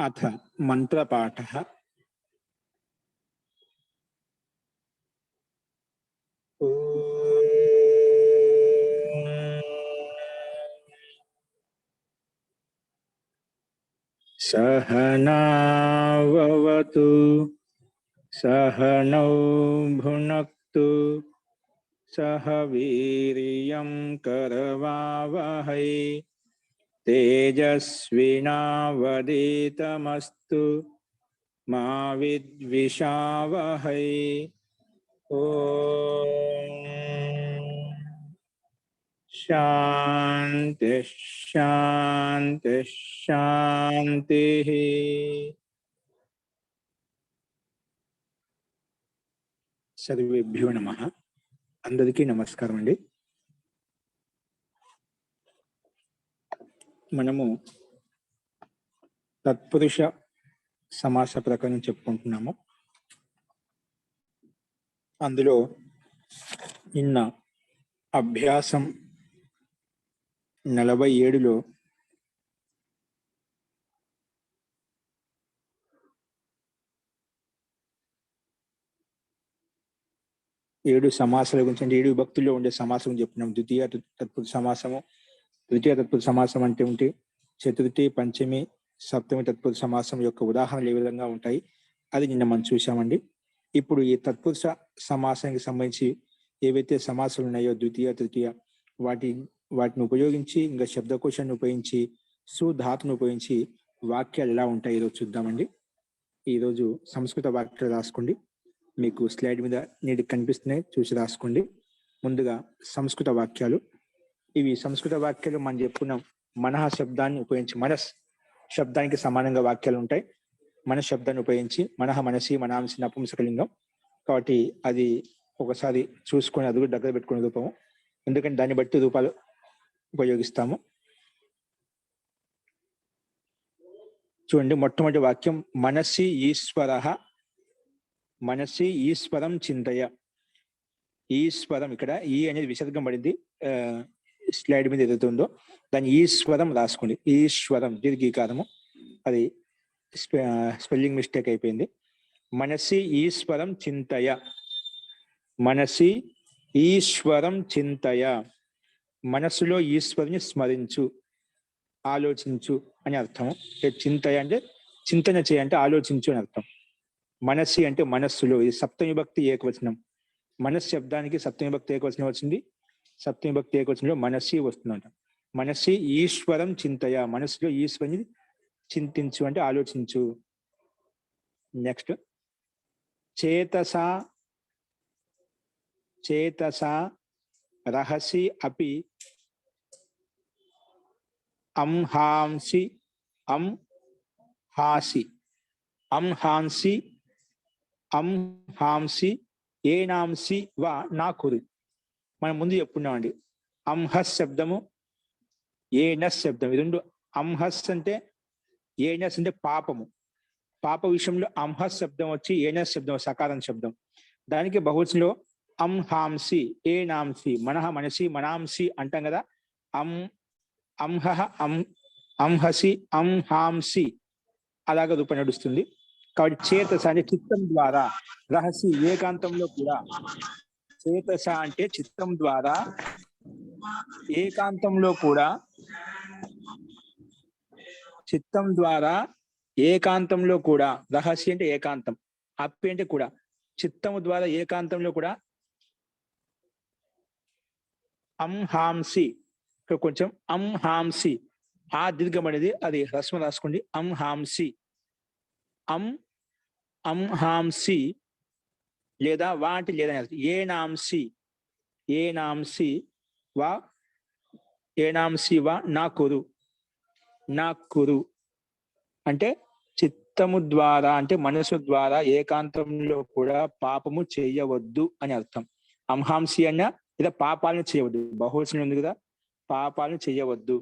अथ मंत्रपाठः। सहनाववतु सहनौ भुनक्तु सह वीर्यं करवावहै तेजस्विनावधीतमस्तु मा विद्विषावहै। शांति शांति शांति। सर्वेभ्यो नमः। अंदरिकी नमस्कारम अंडी। మనము తత్పురుష సమాస ప్రకారం చెప్పుకుంటున్నాము. అందులో నిన్న అభ్యాసం 47లో ఏడు సమాసాల గురించి, అంటే ఏడు విభక్తుల్లో ఉండే సమాసం చెప్పుకున్నాం. ద్వితీయ తత్పురుష సమాసము, తృతీయ తత్పురుష సమాసం అంటే ఉంటే చతుర్థి, పంచమి, సప్తమి తత్పురుష సమాసం యొక్క ఉదాహరణలు ఏ విధంగా ఉంటాయి అది నిన్న మనం చూసామండి. ఇప్పుడు ఈ తత్పురుష సమాసానికి సంబంధించి ఏవైతే సమాసాలు ఉన్నాయో ద్వితీయ, తృతీయ, వాటిని ఉపయోగించి, ఇంకా శబ్దకోశాన్ని ఉపయోగించి, సుధాతును ఉపయోగించి వాక్యాలు ఎలా ఉంటాయి ఈరోజు చూద్దామండి. ఈరోజు సంస్కృత వాక్యాలు రాసుకోండి. మీకు స్లైడ్ మీద నీటికి కనిపిస్తున్నాయి, చూసి రాసుకోండి. ముందుగా సంస్కృత వాక్యాలు. ఇవి సంస్కృత వాక్యాలు మనం చెప్పుకున్నాం. మనః శబ్దాన్ని ఉపయోగించి, మనస్ శబ్దానికి సమానంగా వాక్యాలు ఉంటాయి. మన శబ్దాన్ని ఉపయోగించి, మనః, మనసి, మనాంసి నపుంసకలింగం కాబట్టి అది ఒకసారి చూసుకొని అది కూడా దగ్గర పెట్టుకునే రూపము, ఎందుకంటే దాన్ని బట్టి రూపాలు ఉపయోగిస్తాము. చూడండి, మొట్టమొదటి వాక్యం మనసి ఈశ్వరః. మనసి ఈశ్వరం చింతయ. ఈశ్వరం, ఇక్కడ ఈ అనేది విసర్గం పడింది, స్లైడ్ మీద ఎదుగుతుందో దాన్ని ఈశ్వరం రాసుకోండి. ఈశ్వరం దీర్ఘీకారము, అది స్పెల్లింగ్ మిస్టేక్ అయిపోయింది. మనసి ఈశ్వరం చింతయ. మనసి ఈశ్వరం చింతయ. మనసులో ఈశ్వరుని స్మరించు, ఆలోచించు అని అర్థము. చింతయ అంటే చింతన చేయంటే ఆలోచించు అని అర్థం. మనసి అంటే మనస్సులో, ఇది సప్తమి విభక్తి ఏకవచనం. మనస్ శబ్దానికి సప్తమి విభక్తి ఏకవచనం వచ్చింది. సప్తమి విభక్తి ఏకవచనంలో మనసి వస్తుందంట. మనసి ఈశ్వరం చింతయ, మనసులో ఈశ్వరుని చింతించు అంటే ఆలోచించు. నెక్స్ట్ చేతసా. చేతసా రహసి అపి అంహాంసి. అంహాసి. అంహాంసి. అంహాంసి ఏనాంసి వా నా కురు. మనం ముందు చెప్పుకున్నామండి. అంహస్ శబ్దము, ఏనస్ శబ్దం, ఇది రెండు. అంహస్ అంటే, ఏనస్ అంటే పాపము. పాప విషయంలో అంహస్ శబ్దం వచ్చి ఏనస్ శబ్దం సకారం శబ్దం. దానికి బహువచనంలో అంహాంసి, ఏనాంసి, మనః, మనసి, మనాంసి అంటాం కదా. అంహః, అంహసి, అంహాంసి అలాగా రూపం నడుస్తుంది. కాబట్టి చేతస అంటే చిత్తం ద్వారా, రహసి ఏకాంతంలో కూడా. చేతస అంటే చిత్తం ద్వారా, ఏకాంతంలో కూడా. చిత్తం ద్వారా ఏకాంతంలో కూడా. రహస్య అంటే ఏకాంతం, అప్పి అంటే కూడా. చిత్తము ద్వారా ఏకాంతంలో కూడా. అంహాంసి, ఇక్కడ కొంచెం అంహాంసి, ఆ దీర్ఘం అనేది అది హ్రస్వం రాసుకోండి. అంహాంసి. అంహాంసి లేదా వా అంటే లేదా. ఏనాంసి. ఏనాంసి వా. ఏనాంసి వా నా కురు. నా కురు అంటే చిత్తము ద్వారా, అంటే మనసు ద్వారా ఏకాంతంలో కూడా పాపము చేయవద్దు అని అర్థం. అంహాంసి అన్న లేదా పాపాలను చేయవద్దు, బహువచనం ఉంది కదా. పాపాలను చేయవద్దు,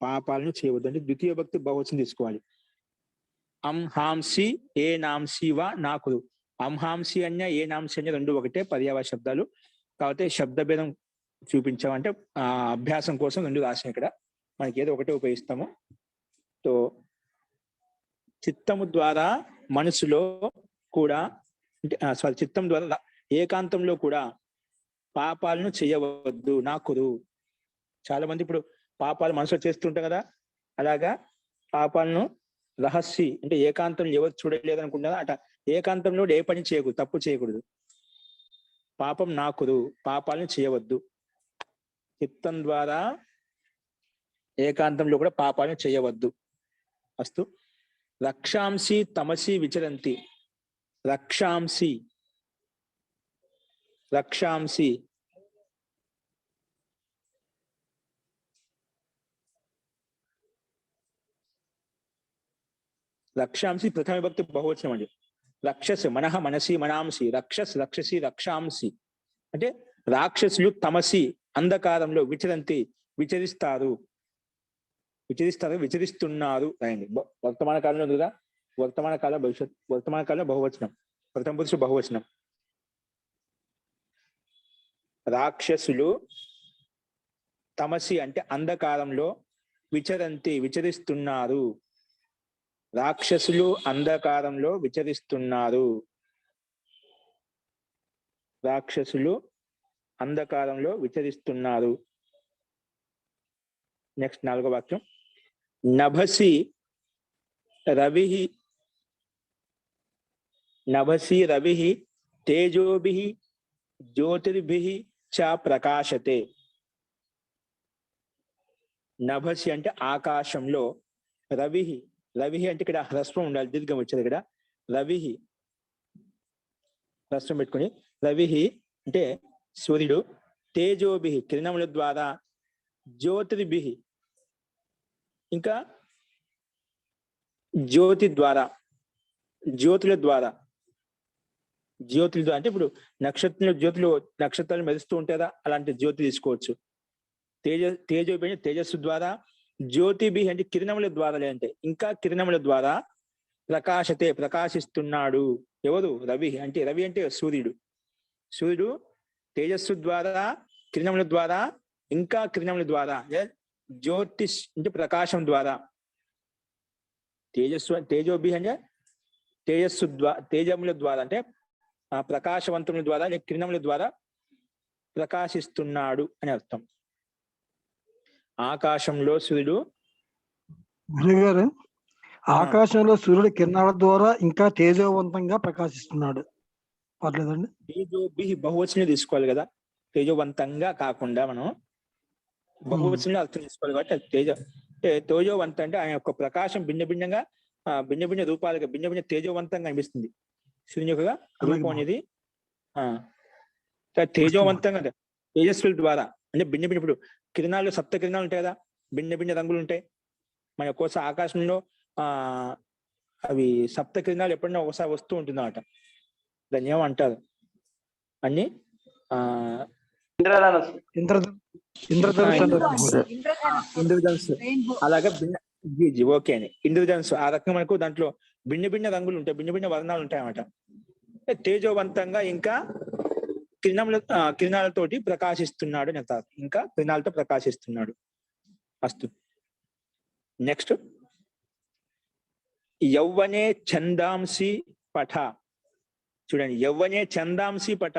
పాపాలను చేయవద్దు అంటే ద్వితీయ భక్తి బహువచనం తీసుకోవాలి. అంహాంసి ఏనాంసి వా నా కురు. అంహాంసి అన్న ఏనాంసి అన్న రెండు ఒకటే పర్యాయ శబ్దాలు. కాబట్టి శబ్దభేదం చూపించామంటే అభ్యాసం కోసం రెండు రాసిన ఇక్కడ మనకి ఏదో ఒకటే ఉపయోగిస్తాము. తో చిత్తము ద్వారా మనసులో కూడా సారీ చిత్తం ద్వారా ఏకాంతంలో కూడా పాపాలను చేయవద్దు నాకురు. చాలా మంది ఇప్పుడు పాపాలు మనసులో చేస్తుంటాం కదా, అలాగా పాపాలను రహస్య అంటే ఏకాంతం ఎవరు చూడలేదు అనుకుంటున్నారా అట ఏకాంతంలో ఏ పని చేయకూడదు, తప్పు చేయకూడదు. పాపం నాకురు, పాపాలను చేయవద్దు. చిత్తం ద్వారా ఏకాంతంలో కూడా పాపాలను చేయవద్దు. అస్తు. రక్షాంసి తమసి విచరంతి. రక్షాంసి రక్షాంసి రక్షాంసి ప్రథమ విభక్తి బహువచనం అండి. రక్షస్ మనః మనసి మనాంసి, రక్షస్ రక్షసి రక్షాంసి అంటే రాక్షసులు తమసి అంధకారంలో విచరంతి విచరిస్తారు, విచరిస్తున్నారు రాయండి. వర్తమాన కాలంలో ఉంది కదా, వర్తమాన కాలం భవిష్యత్, వర్తమాన కాలంలో బహువచనం, ప్రథమ పురుషుడు బహువచనం. రాక్షసులు తమసి అంటే అంధకారంలో విచరంతి విచరిస్తున్నారు. రాక్షసులు అంధకారంలో విచరిస్తున్నారు. రాక్షసులు అంధకారంలో విచరిస్తున్నారు. నెక్స్ట్ 4వ వాక్యం. నభసి రవి తేజోభి జ్యోతిర్భి చ ప్రకాశతే. నభసి అంటే ఆకాశంలో, రవి అంటే ఇక్కడ హ్రస్వం ఉండాలి, దీర్ఘం వచ్చేది ఇక్కడ. రవి హ్రస్వం పెట్టుకుని రవి అంటే సూర్యుడు, తేజోభి కిరణముల ద్వారా, జ్యోతిర్భి ఇంకా జ్యోతుల ద్వారా అంటే ఇప్పుడు నక్షత్రాలు మెరుస్తూ ఉంటారా, అలాంటి జ్యోతి తీసుకోవచ్చు. తేజోభి అంటే తేజస్సు ద్వారా, జ్యోతిభి అంటే కిరణముల ద్వారా, లేదంటే ఇంకా కిరణముల ద్వారా ప్రకాశతే ప్రకాశిస్తున్నాడు. ఎవరు? రవి అంటే సూర్యుడు తేజస్సు ద్వారా, కిరణముల ద్వారా, ఇంకా కిరణముల ద్వారా, జ్యోతిష్ అంటే ప్రకాశం ద్వారా. తేజోభి అంటే తేజముల ద్వారా అంటే ప్రకాశవంతముల ద్వారా, కిరణముల ద్వారా ప్రకాశిస్తున్నాడు అని అర్థం. ఆకాశంలో సూర్యుడు, గురుగారు ఆకాశంలో సూర్యుడు కిరణాల ద్వారా ఇంకా తేజోవంతంగా ప్రకాశిస్తున్నాడు. పర్లేదండి, తేజోభి బహువచనం తీసుకోవాలి కదా, తేజోవంతంగా కాకుండా మనం బహువచనంలో అర్థం తీసుకోవాలి. కాబట్టి తేజోవంతం అంటే ఆయన యొక్క ప్రకాశం భిన్న భిన్న రూపాలుగా భిన్న తేజోవంతంగా అనిపిస్తుంది. సూర్యుని యొక్క రూపం అనేది తేజోవంతంగా తేజస్సుల ద్వారా అంటే భిన్న ఇప్పుడు కిరణాలు, సప్త కిరణాలు ఉంటాయి కదా, భిన్న రంగులు ఉంటాయి. మన ఒక్కోసారి ఆకాశంలో అవి సప్త కిరణాలు ఎప్పుడైనా ఒకసారి వస్తూ ఉంటుంది అన్నమాట. దాన్ని ఏమంటారు అన్ని ఇంద్రధనుస్సు అలాగే ఓకే అండి. ఇంద్రధనుస్సు ఆ రకంగా మనకు దాంట్లో భిన్న రంగులు ఉంటాయి, భిన్న వర్ణాలు ఉంటాయి అన్నమాట. తేజోవంతంగా ఇంకా కిరణాలతోటి ప్రకాశిస్తున్నాడు అని అంటారు. ఇంకా కిరణాలతో ప్రకాశిస్తున్నాడు. అస్తు. నెక్స్ట్. యౌవనే ఛందాంసి పఠ. చూడండి, యౌవనే ఛందాంసి పఠ.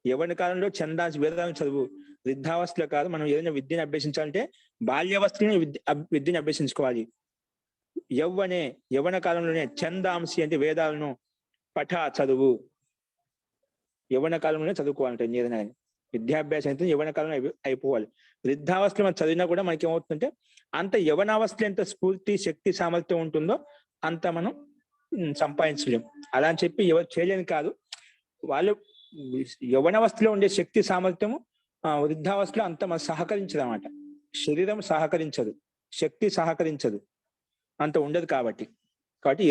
యవ్వన కాలంలో ఛందాంసి వేదాలను చదువు. వృద్ధావస్థలో కాదు. మనం ఏదైనా విద్యను అభ్యసించాలంటే బాల్యావస్థలోనే విద్యను అభ్యసించుకోవాలి. యవ్వన కాలంలోనే ఛందాంసి అంటే వేదాలను, పఠ చదువు. యవ్వన కాలంలోనే చదువుకోవాలంటే ఏదైనా విద్యాభ్యాసం అయితే యవ్వన కాలంలో అయిపోవాలి. వృద్ధావస్థలో మనం చదివినా కూడా మనకి ఏమవుతుందంటే అంత యవ్వనావస్థలో ఎంత స్ఫూర్తి, శక్తి, సామర్థ్యం ఉంటుందో అంత మనం సంపాదించలేము. అలా అని చెప్పి ఎవరు చేయలేని కాదు. వాళ్ళు యవ్వనావస్థలో ఉండే శక్తి, సామర్థ్యము వృద్ధావస్థలో అంత మనం సహకరించదు అన్నమాట. శరీరం సహకరించదు, శక్తి సహకరించదు, అంత ఉండదు. కాబట్టి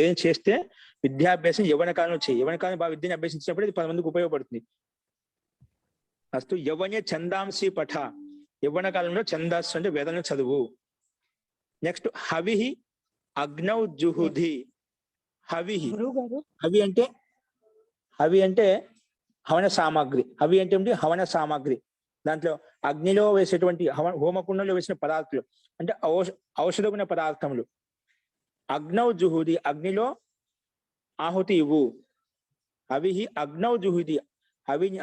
ఏం చేస్తే విద్యాభ్యాసం యవ్వన కాలంలో చేయి. యవ్వన కాలంలో బాగా విద్యను అభ్యసించినప్పుడు ఇది 10 మందికి ఉపయోగపడుతుంది. అస్తు. యవ్వనే ఛందాంసి పఠ. యవ్వన కాలంలో ఛందాస్సు అంటే వేదాలను చదువు. నెక్స్ట్. హవి అగ్నౌ జుహుధి. హవి అంటే హవన సామాగ్రి. హవి అంటే హవన సామాగ్రి. దాంట్లో అగ్నిలో వేసేటువంటి హోమకుండంలో వేసిన పదార్థాలు అంటే ఔషధమైన పదార్థములు. అగ్నౌ జుహుది, అగ్నిలో ఆహుతి ఇవ్వు. హవిహి అగ్నౌ జుహుది,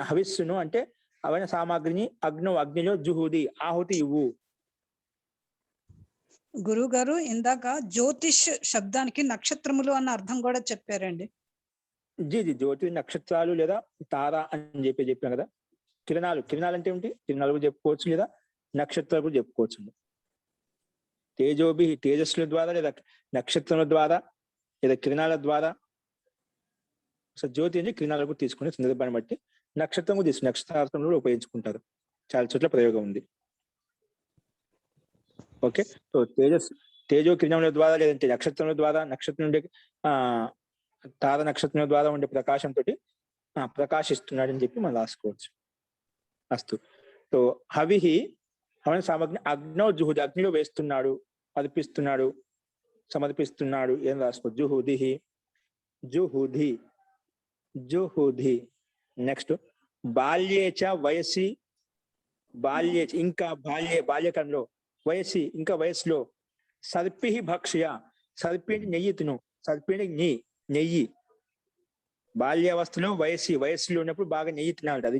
హవిస్సును అంటే హవన సామాగ్రిని అగ్నౌ అగ్నిలో జుహుది ఆహుతి ఇవ్వు. గురువు గారు ఇందాక జ్యోతిష్ శబ్దానికి నక్షత్రములు అన్న అర్థం కూడా చెప్పారండి. జీ జ్యోతి నక్షత్రాలు లేదా తార అని చెప్పాం కదా. కిరణాలు అంటే ఏమిటి? కిరణాలు కూడా చెప్పుకోవచ్చు, లేదా నక్షత్రాలు కూడా చెప్పుకోవచ్చు. తేజోభి తేజస్సుల ద్వారా, లేదా నక్షత్రముల ద్వారా, లేదా కిరణాల ద్వారా. సో జ్యోతి అని కిరణాలకు తీసుకునే సందర్భాన్ని బట్టి నక్షత్రం తీసుకుని నక్షత్రార్థంలో కూడా ఉపయోగించుకుంటారు. చాలా చోట్ల ప్రయోగం ఉంది. ఓకే, సో తేజో కిరణముల ద్వారా, లేదంటే నక్షత్రముల ద్వారా, నక్షత్రం నుండి తార నక్షత్రం ద్వారా ఉండే ప్రకాశంతో ప్రకాశిస్తున్నాడని చెప్పి మనం రాసుకోవచ్చు. అస్తు. సో హవిహి హవన సామగ్రి అగ్నో జుహుది, అగ్నిలో వేస్తున్నాడు, అర్పిస్తున్నాడు, సమర్పిస్తున్నాడు ఏం రాసుకోవచ్చు. జుహుదిహి జుహుది జుహుది. నెక్స్ట్ బాల్యేచ వయసి, బాల్యే ఇంకా బాల్యకాలంలో, వయసి ఇంకా వయసులో, సర్పి భక్ష్య, సర్పి నెయ్యి తిను, సర్పి నెయ్యి. బాల్యావస్థలో వయస్సులో ఉన్నప్పుడు బాగా నెయ్యి తినాలి. అది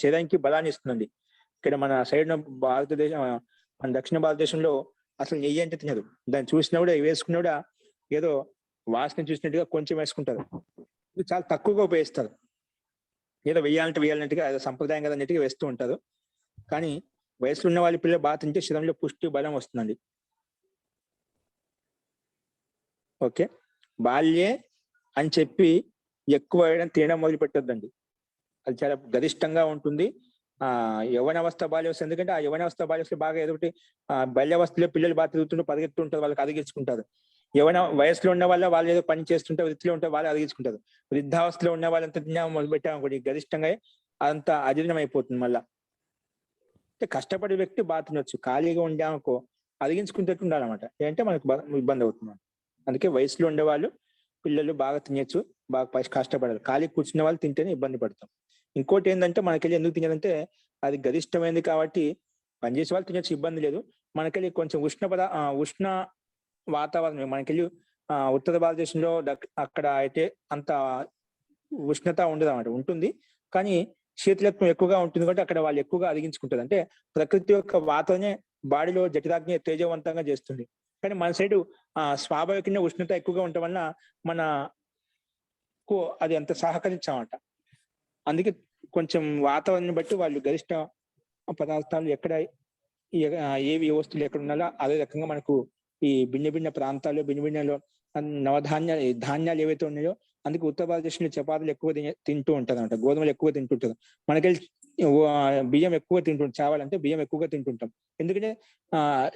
శరీరానికి బలాన్ని ఇస్తుంది. ఇక్కడ మన సైడ్ భారతదేశం, మన దక్షిణ భారతదేశంలో అసలు నెయ్యి అంటే తినదు. దాన్ని చూసినా కూడా, వేసుకున్నా కూడా ఏదో వాసన చూసినట్టుగా కొంచెం వేసుకుంటారు. చాలా తక్కువగా ఉపయోగిస్తారు. ఏదో వేయాలంటట్టుగా ఏదో సంప్రదాయం కదా అన్నట్టుగా వేస్తూ ఉంటారు. కానీ వయసులో ఉన్న వాళ్ళ పిల్లలు బాగా తింటే శరీరంలో పుష్టి బలం వస్తుందండి. ఓకే, బాల్యే అని చెప్పి ఎక్కువ తినడం మొదలు పెట్టొద్దండి. అది చాలా గరిష్టంగా ఉంటుంది. యవనావస్థ బాల్యవస్థ, ఎందుకంటే ఆ యవనావస్థ బాల్యవస్థ బాగా ఏదో ఒకటి బాల్యావస్థలో పిల్లలు బాగా తిరుగుతుంటారు, పరిగెత్తుంటారు, వాళ్ళకి అదిగించుకుంటారు. వయసులో ఉన్న వాళ్ళు ఏదో పని చేస్తుంటే వృత్తిలో ఉంటే వాళ్ళు అదిగించుకుంటారు. వృద్ధావస్థలో ఉన్న వాళ్ళంతా తినడం మొదలు పెట్టామనుకోండి, గరిష్టంగా అంత అజీర్ణం అయిపోతుంది. మళ్ళా అంటే కష్టపడే వ్యక్తి బాగా తినొచ్చు, ఖాళీగా ఉండామనుకో అదిగించుకుంటూ ఉండాలన్నమాట. ఏంటంటే మనకు ఇబ్బంది అవుతుంది. అందుకే వయసులో ఉండేవాళ్ళు పిల్లలు బాగా తినచ్చు, బాగా కష్టపడాలి. ఖాళీ కూర్చున్న వాళ్ళు తింటేనే ఇబ్బంది పడతాం. ఇంకోటి ఏంటంటే మనకెళ్ళి ఎందుకు తినదంటే అది గరిష్టమైంది కాబట్టి, పనిచేసే వాళ్ళు తినచ్చు, ఇబ్బంది లేదు. మనకెళ్ళి కొంచెం ఉష్ణ వాతావరణం, మనకెళ్ళి ఉత్తర భారతదేశంలో అక్కడ అయితే అంత ఉష్ణత ఉండదు అన్నమాట. ఉంటుంది కానీ శీతలత్వం ఎక్కువగా ఉంటుంది కాబట్టి అక్కడ వాళ్ళు ఎక్కువగా అదిగించుకుంటారు. అంటే ప్రకృతి యొక్క వాతావరణమే బాడీలో జఠరాగ్ని తేజవంతంగా చేస్తుంది. కానీ మన సైడు స్వాభావికంగా ఉష్ణత ఎక్కువగా ఉండటం వల్ల మనకు అది అంత సహకరించామంట. అందుకే కొంచెం వాతావరణం బట్టి వాళ్ళు గరిష్ట పదార్థాలు ఎక్కడ ఏవి వస్తువులు ఎక్కడ ఉన్నాలో అదే రకంగా మనకు ఈ భిన్న ప్రాంతాల్లో భిన్నలో ధాన్యాలు ఏవైతే ఉన్నాయో, అందుకే ఉత్తర భారతదేశంలో చపాతీలు ఎక్కువ తింటూ ఉంటారు అనమాట. గోధుమలు ఎక్కువ తింటుంటారు. మనకెళ్ళి బియ్యం ఎక్కువ తింటుంటాం. చావాలంటే బియ్యం ఎక్కువగా తింటుంటాం. ఎందుకంటే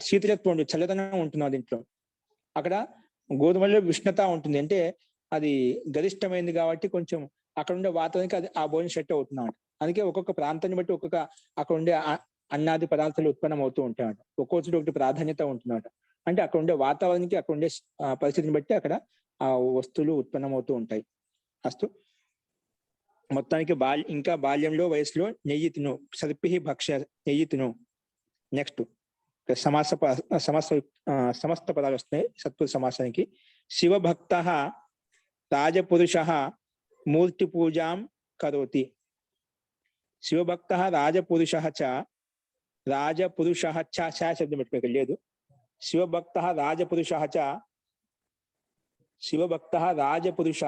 శీతలత్వం ఉంటుంది, చల్లదనం ఉంటుంది దీంట్లో. అక్కడ గోధుమల్లో ఉష్ణత ఉంటుంది, అంటే అది గరిష్టమైంది కాబట్టి కొంచెం అక్కడ ఉండే వాతావరణానికి అది ఆ భోజనం సెట్ అవుతుంది అన్నమాట. అందుకే ఒక్కొక్క ప్రాంతాన్ని బట్టి ఒక్కొక్క అక్కడ ఉండే అన్నాది పదార్థాలు ఉత్పన్నం అవుతూ ఉంటాయన్నమాట. ఒక్కొక్కటి ఒకటి ప్రాధాన్యత ఉంటుందన్నమాట. అంటే అక్కడ ఉండే వాతావరణానికి, అక్కడ ఉండే పరిస్థితిని బట్టి అక్కడ ఆ వస్తువులు ఉత్పన్నం అవుతూ ఉంటాయి. అస్తు. మొత్తానికి ఇంకా బాల్యంలో వయసులో నెయ్యి తిను, సర్పి భక్ష్య నెయ్యి తిను. నెక్స్ట్ సమస్త పదాలు వస్తున్నాయి సత్పురుష సమాసానికి. శివభక్త రాజపురుష మూర్తి పూజాం కరోతి. శివభక్త రాజపురుష శబ్దం పెట్టుకోక లేదు. శివభక్త రాజపురుష శివభక్త రాజపురుష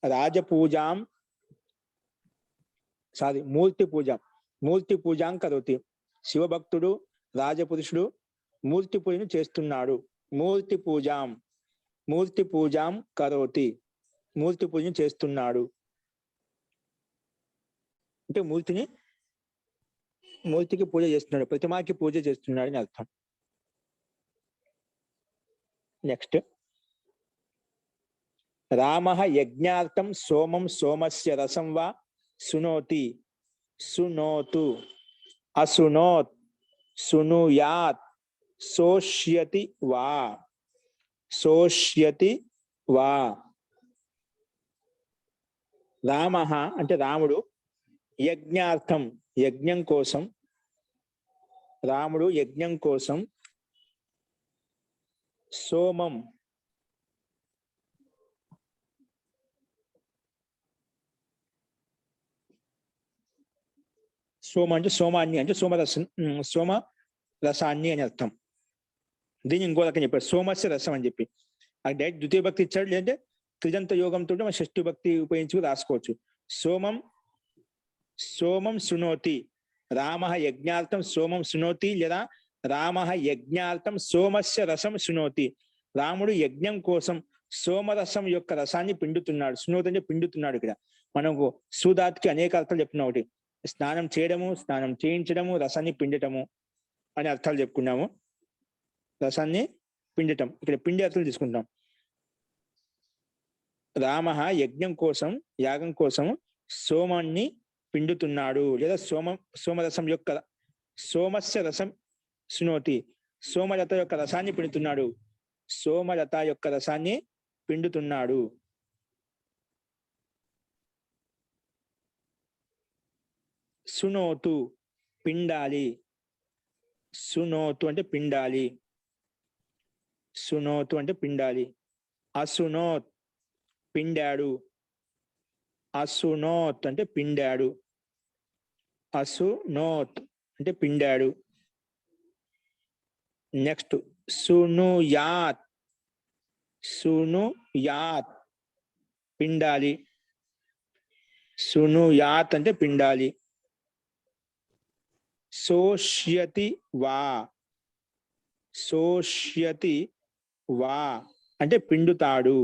రాజపూజాం మూర్తి పూజాం కరోతి. శివభక్తుడు రాజపురుషుడు మూర్తి పూజను చేస్తున్నాడు. మూర్తి పూజాం కరోతి, మూర్తి పూజను చేస్తున్నాడు. అంటే మూర్తికి పూజ చేస్తున్నాడు, ప్రతిమాకి పూజ చేస్తున్నాడు అని అర్థం. నెక్స్ట్ రామః యజ్ఞార్థం సోమం సోమస్య రసం వా శృణోతి. శృణోతు, అశృణోత్, శృణుయాత్, శోష్యతి వా. రామః అంటే రాముడు, యజ్ఞార్థం యజ్ఞం కోసం రాముడు యజ్ఞం కోసం సోమం సోమ అంటే సోమాన్ని అంటే సోమ రసాన్ని అని అర్థం. దీన్ని ఇంకో రకం చెప్పారు, సోమస్య రసం అని చెప్పి. అది డైరెక్ట్ ద్వితీయ భక్తి ఇచ్చాడు, లేదంటే త్రిజంత యోగంతో మనం షష్ఠి భక్తి ఉపయోగించి రాసుకోవచ్చు. సోమం శృణోతి, రామ యజ్ఞార్థం సోమం శృణోతి, లేదా రామ యజ్ఞార్థం సోమస్య రసం శృణోతి. రాముడు యజ్ఞం కోసం సోమరసం యొక్క రసాన్ని పిండుతున్నాడు. శృణోతి అంటే పిండుతున్నాడు. ఇక్కడ మనకు సూదాత్కి అనేక అర్థాలు చెప్పుకున్నాం. ఒకటి స్నానం చేయడము, స్నానం చేయించడము, రసాన్ని పిండటము అనే అర్థాలు చెప్పుకున్నాము. రసాన్ని పిండటం, ఇక్కడ పిండి అర్థాలు తీసుకుంటాం. రామ యజ్ఞం కోసం, యాగం కోసం సోమాన్ని పిండుతున్నాడు, లేదా సోమరసం యొక్క సోమస్య రసం శృణోతి, సోమలత యొక్క రసాన్ని పిండుతున్నాడు. సోమలత యొక్క రసాన్ని పిండుతున్నాడు. శృణోతు పిండాలి, శృణోతు అంటే పిండాలి, శృణోతు అంటే పిండాలి. అశృణోత్ పిండాడు, అశృణోత్ అంటే పిండాడు, అశృణోత్ అంటే పిండాడు. నెక్స్ట్ శృణుయాత్, శృణుయాత్ పిండాలి, శృణుయాత్ అంటే పిండాలి. శోష్యతి వా, శోష్యతి వా అంటే పిండుతాడు,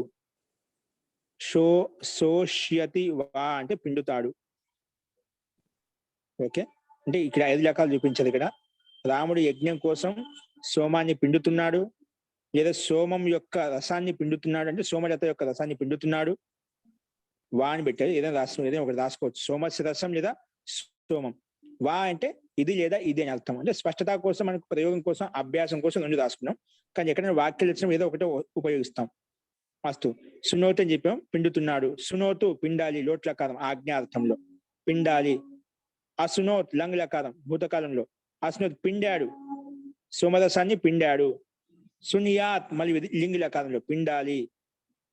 శోష్యతి వా అంటే పిండుతాడు. ఓకే, అంటే ఇక్కడ 5 రకాలు చూపించారు. ఇక్కడ రాముడు యజ్ఞం కోసం సోమాన్ని పిండుతున్నాడు, లేదా సోమం యొక్క రసాన్ని పిండుతున్నాడు, అంటే సోమలత యొక్క రసాన్ని పిండుతున్నాడు. వా అని పెట్టారు, ఏదైనా ఒకటి రాసుకోవచ్చు. సోమస్య రసం లేదా సోమం. వా అంటే ఇది లేదా ఇది అని అర్థం. అంటే స్పష్టత కోసం, మనకు ప్రయోగం కోసం, అభ్యాసం కోసం 2 రాసుకున్నాం. కానీ ఎక్కడైనా వాక్యాలు ఇచ్చినా ఏదో ఒకటే ఉపయోగిస్తాం. మస్తు శృణోతు అని చెప్పాం, పిండుతున్నాడు. శృణోతు పిండాలి, లోట్లకారం ఆజ్ఞార్థంలో పిండాలి. అశృణోత్ లంగ్లకారం భూతకాలంలో, అశృణోత్ పిండాడు, సోమరసాన్ని పిండాడు. శృణుయాత్ మళ్ళీ లింగులకారంలో పిండాలి.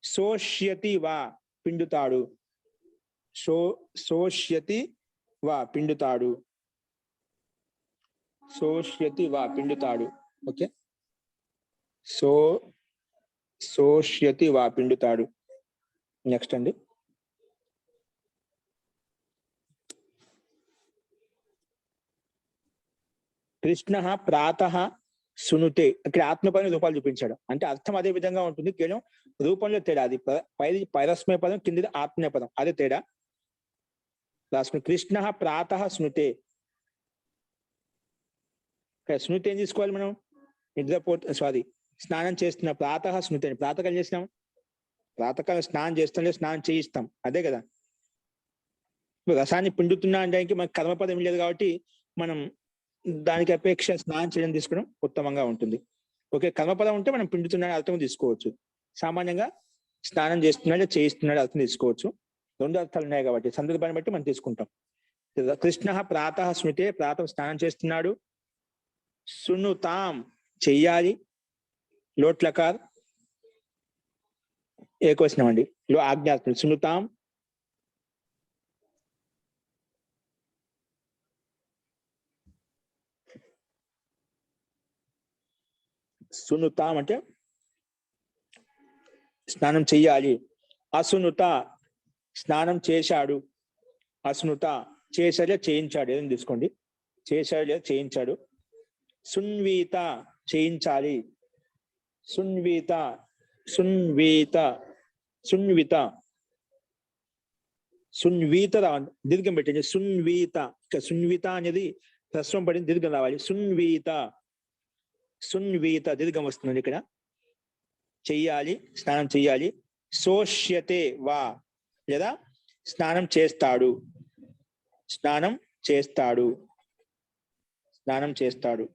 శోష్యతి వా పిండుతాడు, శోష్యతి వా పిండుతాడు, శోష్యతి వా పిండుతాడు. ఓకే, శోష్యతి వా పిండుతాడు. నెక్స్ట్ అండి, కృష్ణ ప్రాతః శృణుతే. ఇక్కడ ఆత్మపద రూపాలు చూపించాడు, అంటే అర్థం అదే విధంగా ఉంటుంది, కేవలం రూపంలో తేడా. అది పైది పరస్మయ పదం, కింది ఆత్మీయ పదం, అదే తేడా రాసుకుని. కృష్ణ ప్రాతః శృణుతే. శృణుతే ఏం తీసుకోవాలి మనం? స్నానం చేస్తున్న ప్రాతః శృణుతే. ప్రాతకాలం చేసినాం, ప్రాతకాలం స్నానం చేస్తాం, స్నానం చేయిస్తాం, అదే కదా. రసాన్ని పిండుతున్నా అంటే మనకి కర్మపదం లేదు కాబట్టి మనం దానికి అపేక్ష స్నానం చేయడం తీసుకోవడం ఉత్తమంగా ఉంటుంది. ఓకే, కర్మపదం ఉంటే మనం పిండుతున్నాడు అర్థం తీసుకోవచ్చు. సామాన్యంగా స్నానం చేస్తున్నాడు, చేయిస్తున్నాడు అర్థం తీసుకోవచ్చు. 2 అర్థాలు ఉన్నాయి కాబట్టి సందర్భాన్ని బట్టి మనం తీసుకుంటాం. కృష్ణ ప్రాతః స్మృతే, ప్రాతః స్నానం చేస్తున్నాడు. శృణుతాం చెయ్యాలి, లోట్లకార్ ఏకవచనం అండి, ఆజ్ఞార్థం. శృణుతాం సునుతాం అంటే స్నానం చెయ్యాలి. అసునుత స్నానం చేశాడు, అసునుత చేశాడు చేయించాడు, ఏదైనా తీసుకోండి, చేశాడు లేదా చేయించాడు. సున్వీత చేయించాలి, సున్వీత సున్వీత సున్విత సున్వీత రావాలి, దీర్ఘం పెట్టండి. సున్వీత, ఇక్కడ సున్విత అనేది హ్రస్వం పడింది, దీర్ఘం రావాలి. సున్వీత సున్వీత దీర్ఘం వస్తుంది ఇక్కడ. చెయ్యాలి, స్నానం చెయ్యాలి. శోష్యతే వా లేదా స్నానం చేస్తాడు, స్నానం చేస్తాడు, స్నానం చేస్తాడు.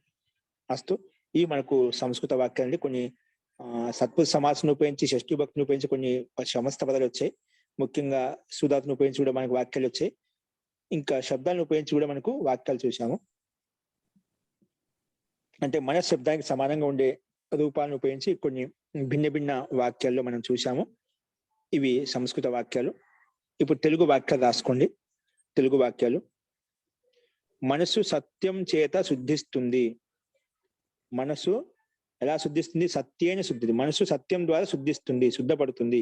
అస్తు. ఈ మనకు సంస్కృత వాక్యాలని కొన్ని సత్పురుష సమాసం ఉపయోగించి, షష్ఠీ భక్తిని ఉపయోగించి కొన్ని సమస్త పదాలు వచ్చాయి. ముఖ్యంగా సుధాతుని ఉపయోగించి కూడా మనకు వాక్యాలు వచ్చాయి. ఇంకా శబ్దాలను ఉపయోగించి కూడా మనకు వాక్యాలు చూసాము. అంటే మన శబ్దానికి సమానంగా ఉండే రూపాలను ఉపయోగించి కొన్ని భిన్న భిన్న వాక్యాల్లో మనం చూసాము. ఇవి సంస్కృత వాక్యాలు. ఇప్పుడు తెలుగు వాక్యాలు రాసుకోండి. తెలుగు వాక్యాలు. మనసు సత్యం చేత శుద్ధిస్తుంది. మనసు ఎలా శుద్ధిస్తుంది? సత్యేన శుద్ధి. మనసు సత్యం ద్వారా శుద్ధిస్తుంది, శుద్ధపడుతుంది.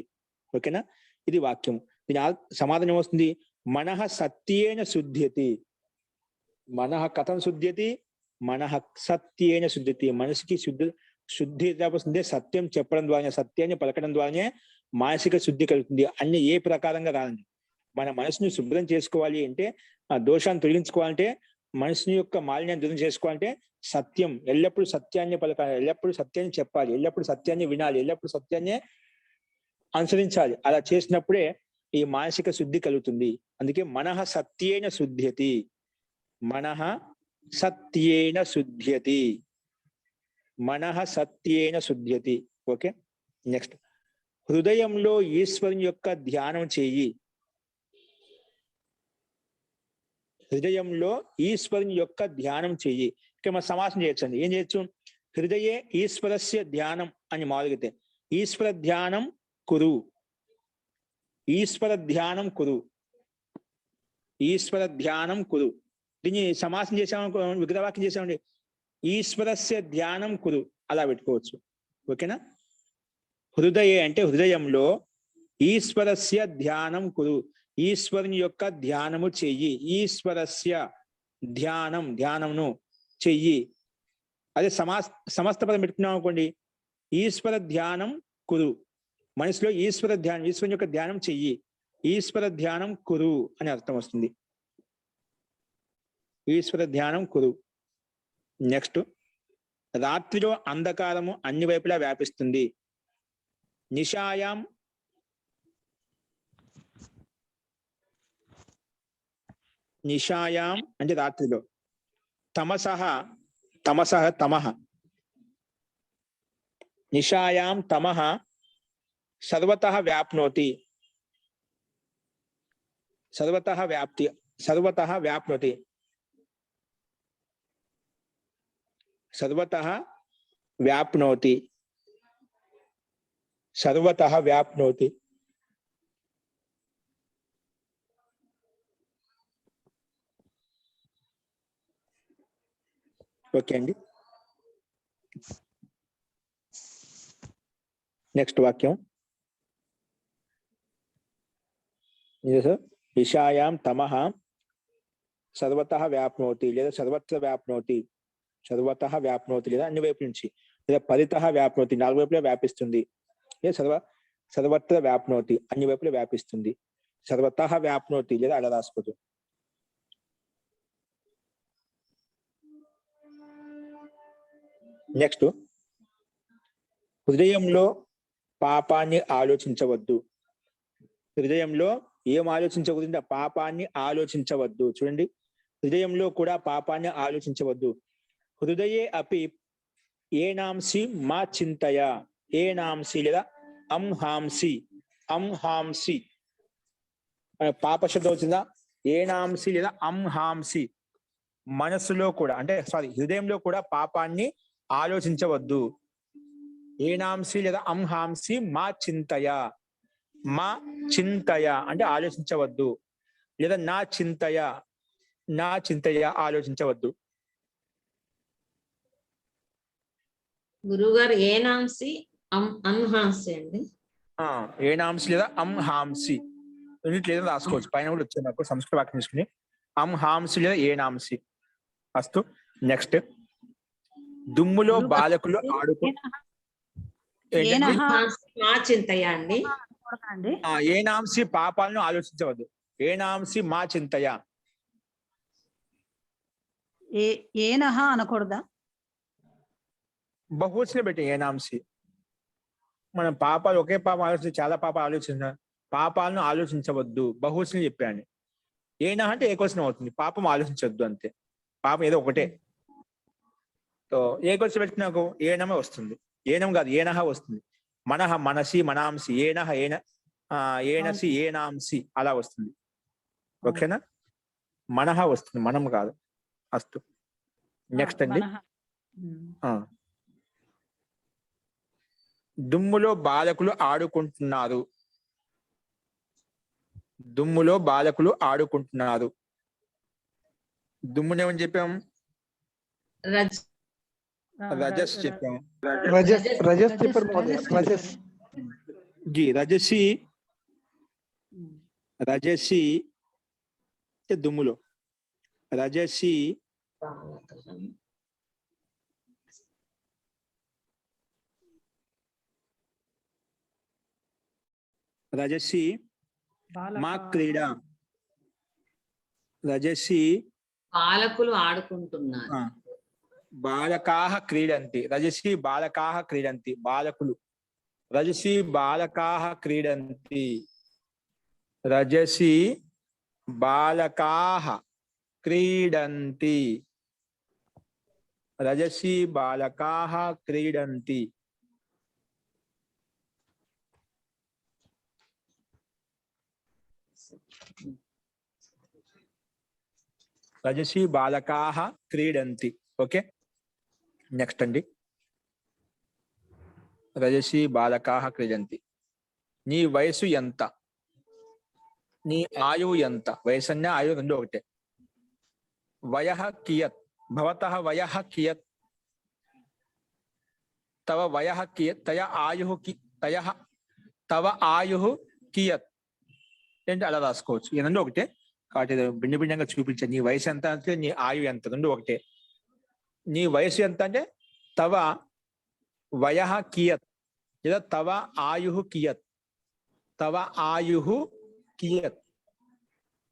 ఓకేనా? ఇది వాక్యం. దీని సమాధానం వస్తుంది, మనః సత్యేన శుద్ధ్యతి. మనః కథం శుద్ధ్యతి? మనః సత్యేన శుద్ధ్యతి. మనసుకి శుద్ధి ఎలా వస్తుంది? సత్యం చెప్పడం ద్వారానే, సత్యాన్ని పలకడం ద్వారానే మానసిక శుద్ధి కలుగుతుంది. అన్ని ఏ ప్రకారంగా రాలండి. మన మనసుని శుభ్రం చేసుకోవాలి అంటే, ఆ దోషాన్ని తొలగించుకోవాలంటే, మనసుని యొక్క మాలిన్యాన్ని దూరం చేసుకోవాలంటే సత్యం, ఎల్లప్పుడూ సత్యాన్ని పలకాలి, ఎల్లప్పుడూ సత్యాన్ని చెప్పాలి, ఎల్లప్పుడూ సత్యాన్ని వినాలి, ఎల్లప్పుడూ సత్యాన్ని అనుసరించాలి. అలా చేసినప్పుడే ఈ మానసిక శుద్ధి కలుగుతుంది. అందుకే మనః సత్యేన శుద్ధ్యతి. మనః సత్యేన శుద్ధ్యతి. మనః సత్యేన శుద్ధ్యతి. Okay, next. హృదయంలో ఈశ్వరుని యొక్క ధ్యానం చెయ్యి. హృదయంలో ఈశ్వరుని యొక్క ధ్యానం చెయ్యి. ఇక్కడ మనం సమాసం చేయొచ్చండి. ఏం చేయొచ్చు? హృదయే ఈశ్వరస్య ధ్యానం అని మొదలుగితే, ఈశ్వర ధ్యానం కురు. ఈశ్వర ధ్యానం కురు. ఈశ్వర ధ్యానం కురు. దీన్ని సమాసం చేసామనుకో, విగ్రహవాక్యం చేసామండి, ఈశ్వరస్య ధ్యానం కురు, అలా పెట్టుకోవచ్చు. ఓకేనా? హృదయే అంటే హృదయంలో, ఈశ్వరస్య ధ్యానం కురు, ఈశ్వరుని యొక్క ధ్యానము చెయ్యి. ఈశ్వరస్య ధ్యానం, ధ్యానమును చెయ్యి. అదే సమస్త పదం పెట్టుకున్నాం అనుకోండి, ఈశ్వర ధ్యానం కురు. మనసులో ఈశ్వర ధ్యానం, ఈశ్వరుని యొక్క ధ్యానం చెయ్యి. ఈశ్వర ధ్యానం కురు అని అర్థం వస్తుంది. ఈశ్వర ధ్యానం కురు. నెక్స్ట్. రాత్రిలో అంధకారము అన్ని వైపులా వ్యాపిస్తుంది. నిశాయాం, నిశాయాం అంటే రాత్రిలో. తమసః, తమసః తమః. నిశాయాం తమః సర్వతః వ్యాప్నోతి. సర్వతః వ్యాప్తి, సర్వతః వ్యాప్నోతి. సర్వతః వ్యాప్నోతి. సర్వతః వ్యాప్నోతి. ఓకే అండి. నెక్స్ట్ వాక్యం. నిశాయాం తమః సర్వతః వ్యాప్నోతి, లేదా సర్వత్ర వ్యాప్నోతి. సర్వతః వ్యాప్నోతి లేదా అన్ని వైపు నుంచి, లేదా పరితః వ్యాప్నోతి, నాలుగు వైపులా వ్యాపిస్తుంది. లేదా సర్వత్ర వ్యాప్నోతి, అన్ని వైపులా వ్యాపిస్తుంది. సర్వతః వ్యాప్నోతి లేదా అలా రాసుకోవచ్చు. నెక్స్ట్. హృదయంలో పాపాన్ని ఆలోచించవద్దు. హృదయంలో ఏం ఆలోచించకూడదు? పాపాన్ని ఆలోచించవద్దు. చూడండి, హృదయంలో కూడా పాపాన్ని ఆలోచించవద్దు. హృదయే అపి ఏనాంసి మా చింతయ. ఏనాంసి లేదా అంహాంసి. అంహాంసి పాప శబ్దం వచ్చిందా? ఏనాంసి లేదా అంహాంసి. మనసులో కూడా అంటే హృదయంలో కూడా పాపాన్ని ఆలోచించవద్దు. ఏనాంసి లేదా అంహాంసి మా చింతయ. మా చింతయ అంటే ఆలోచించవద్దు, లేదా నా చింతయ, నా చింతయ ఆలోచించవద్దు. గురుగారు ఏనాంసి అంహాంసి అండి. ఏనాంసి లేదా అంహాంసి లేదా రాసుకోవచ్చు. పైన కూడా వచ్చాయి నాకు సంస్కృత వాక్యం తీసుకుని. అంహాంసి లేదా ఏనాంసి. అస్తు. నెక్స్ట్. దుమ్ములో బాలకులు ఆడుకో. మా చింతయ అండి. ఏనాంసి పాపాలను ఆలోచించవద్దు. ఏనాంసి మా చింతయ. ఏనహ అనకూడదా? బహువచనం పెట్టి ఏనాంసి. మనం పాపాలు ఒకే పాపం ఆలోచించి చాలా పాపాలు ఆలోచించిన, పాపాలను ఆలోచించవద్దు బహువచనం చెప్పాను. ఏనా అంటే ఏకవచనం అవుతుంది. పాపం ఆలోచించవద్దు అంతే. పాపం ఏదో ఒకటే. సో ఏకవచనం పెట్టినాకు ఏనమే వస్తుంది. ఏనం కాదు, ఏనహ వస్తుంది. మనహ, మనసి, మనాంసి. ఏనహ, ఏనసి, ఏనాంసి అలా వస్తుంది. ఓకేనా? మనహ వస్తుంది, మనం కాదు. అస్తు. నెక్స్ట్ అండి. దుమ్ములో బాలకులు ఆడుకుంటున్నారు. దుమ్ములో బాలకులు ఆడుకుంటున్నారు. దుమ్మునేమని చెప్పాం? రజస్ చెప్పాం. రజస్ చెప్పారు మహోదయ. రజస్. రజసి. రజసి దుమ్ములో. రజసి రజసి మా క్రీడ. రజసి బాలకులు ఆడుకుంటున్నారు. బాలకాహ క్రీడంతి. రజసి బాలకాహ క్రీడంతి. బాలకులు. రజసి బాలకాహ క్రీడంతి. రజసి బాలకాహ క్రీడంతి. రజసి బాలకాహ క్రీడంతి. రజసి బాలకాహ క్రీడంతి. ఓకే, నెక్స్ట్ అండి. రజసి బాలకాహ క్రీడంతి. నీ వయసు ఎంత? నీ ఆయువు ఎంత? వయసు అన్న ఆయువు రెండు ఒకటే. వయః కియత్? భవతః వయః కియత్? తవ వయః కియత్? తవ ఆయుః కియత్ ఏంటి అలా రాసుకోవచ్చు. ఈ రెండు ఒకటే కాబట్టి భిన్న భిన్నంగా చూపించాను. నీ వయసు ఎంత అంటే నీ ఆయువు ఎంత, రెండు ఒకటే. నీ వయసు ఎంత అంటే తవ వయః కియత్ లేదా తవ ఆయుః కియత్. తవ ఆయుః కియత్.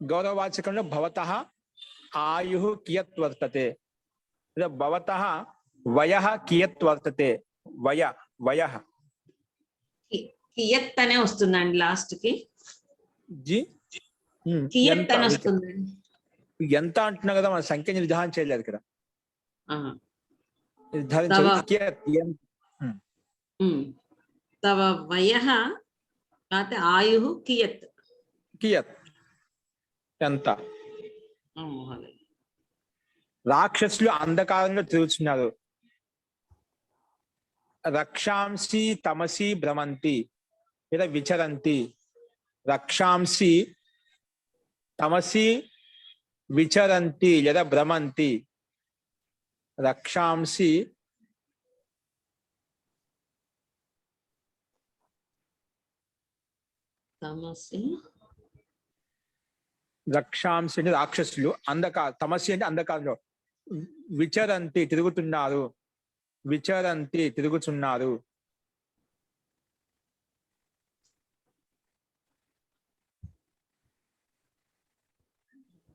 గౌరవవాచకంలో భవతః ఆయుః కియత్ వర్తతే లేదా భవతః వయః కియత్ వర్తతే. వయః కియత్ అనే వస్తుందండి లాస్ట్ కి. జీ కియత్ అని వస్తుందండి. ఎంత అంటున్నా కదా, మన సంఖ్య నిర్ధారణ చేయలేదు ఇక్కడ. తవ వయః లేకపోతే ఆయుః కియత్. కియత్ ఎంత? రాక్షసులు అంధకారంలో తిరుగుతున్నారు. రక్షాంసి తమసి భ్రమంతి లేదా విచరంతి. రక్షాంసి తమసి విచరంతి లేదా భ్రమంతి. రక్షాంసి రక్షాంసి అంటే రాక్షసులు, తమసి అంటే అంధకారంలో. విచరంతి తిరుగుతున్నారు. విచరంతి తిరుగుతున్నారు.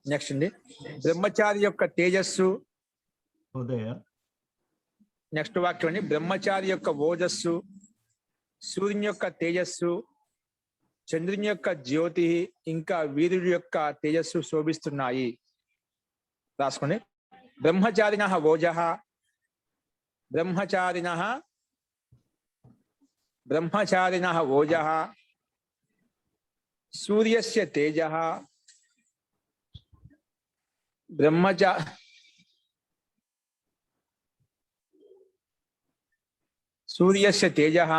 నెక్స్ట్ అండి. బ్రహ్మచారి యొక్క తేజస్సు. నెక్స్ట్ వాక్యం అండి. బ్రహ్మచారి యొక్క ఓజస్సు, సూర్యుని యొక్క తేజస్సు, చంద్రుని యొక్క జ్యోతి, ఇంకా వీరుడి యొక్క తేజస్సు శోభిస్తున్నాయి. రాసుకోండి. బ్రహ్మచారిణః ఓజః. బ్రహ్మచారిణః ఓజః. సూర్యస్య తేజః. సూర్యస్య తేజః.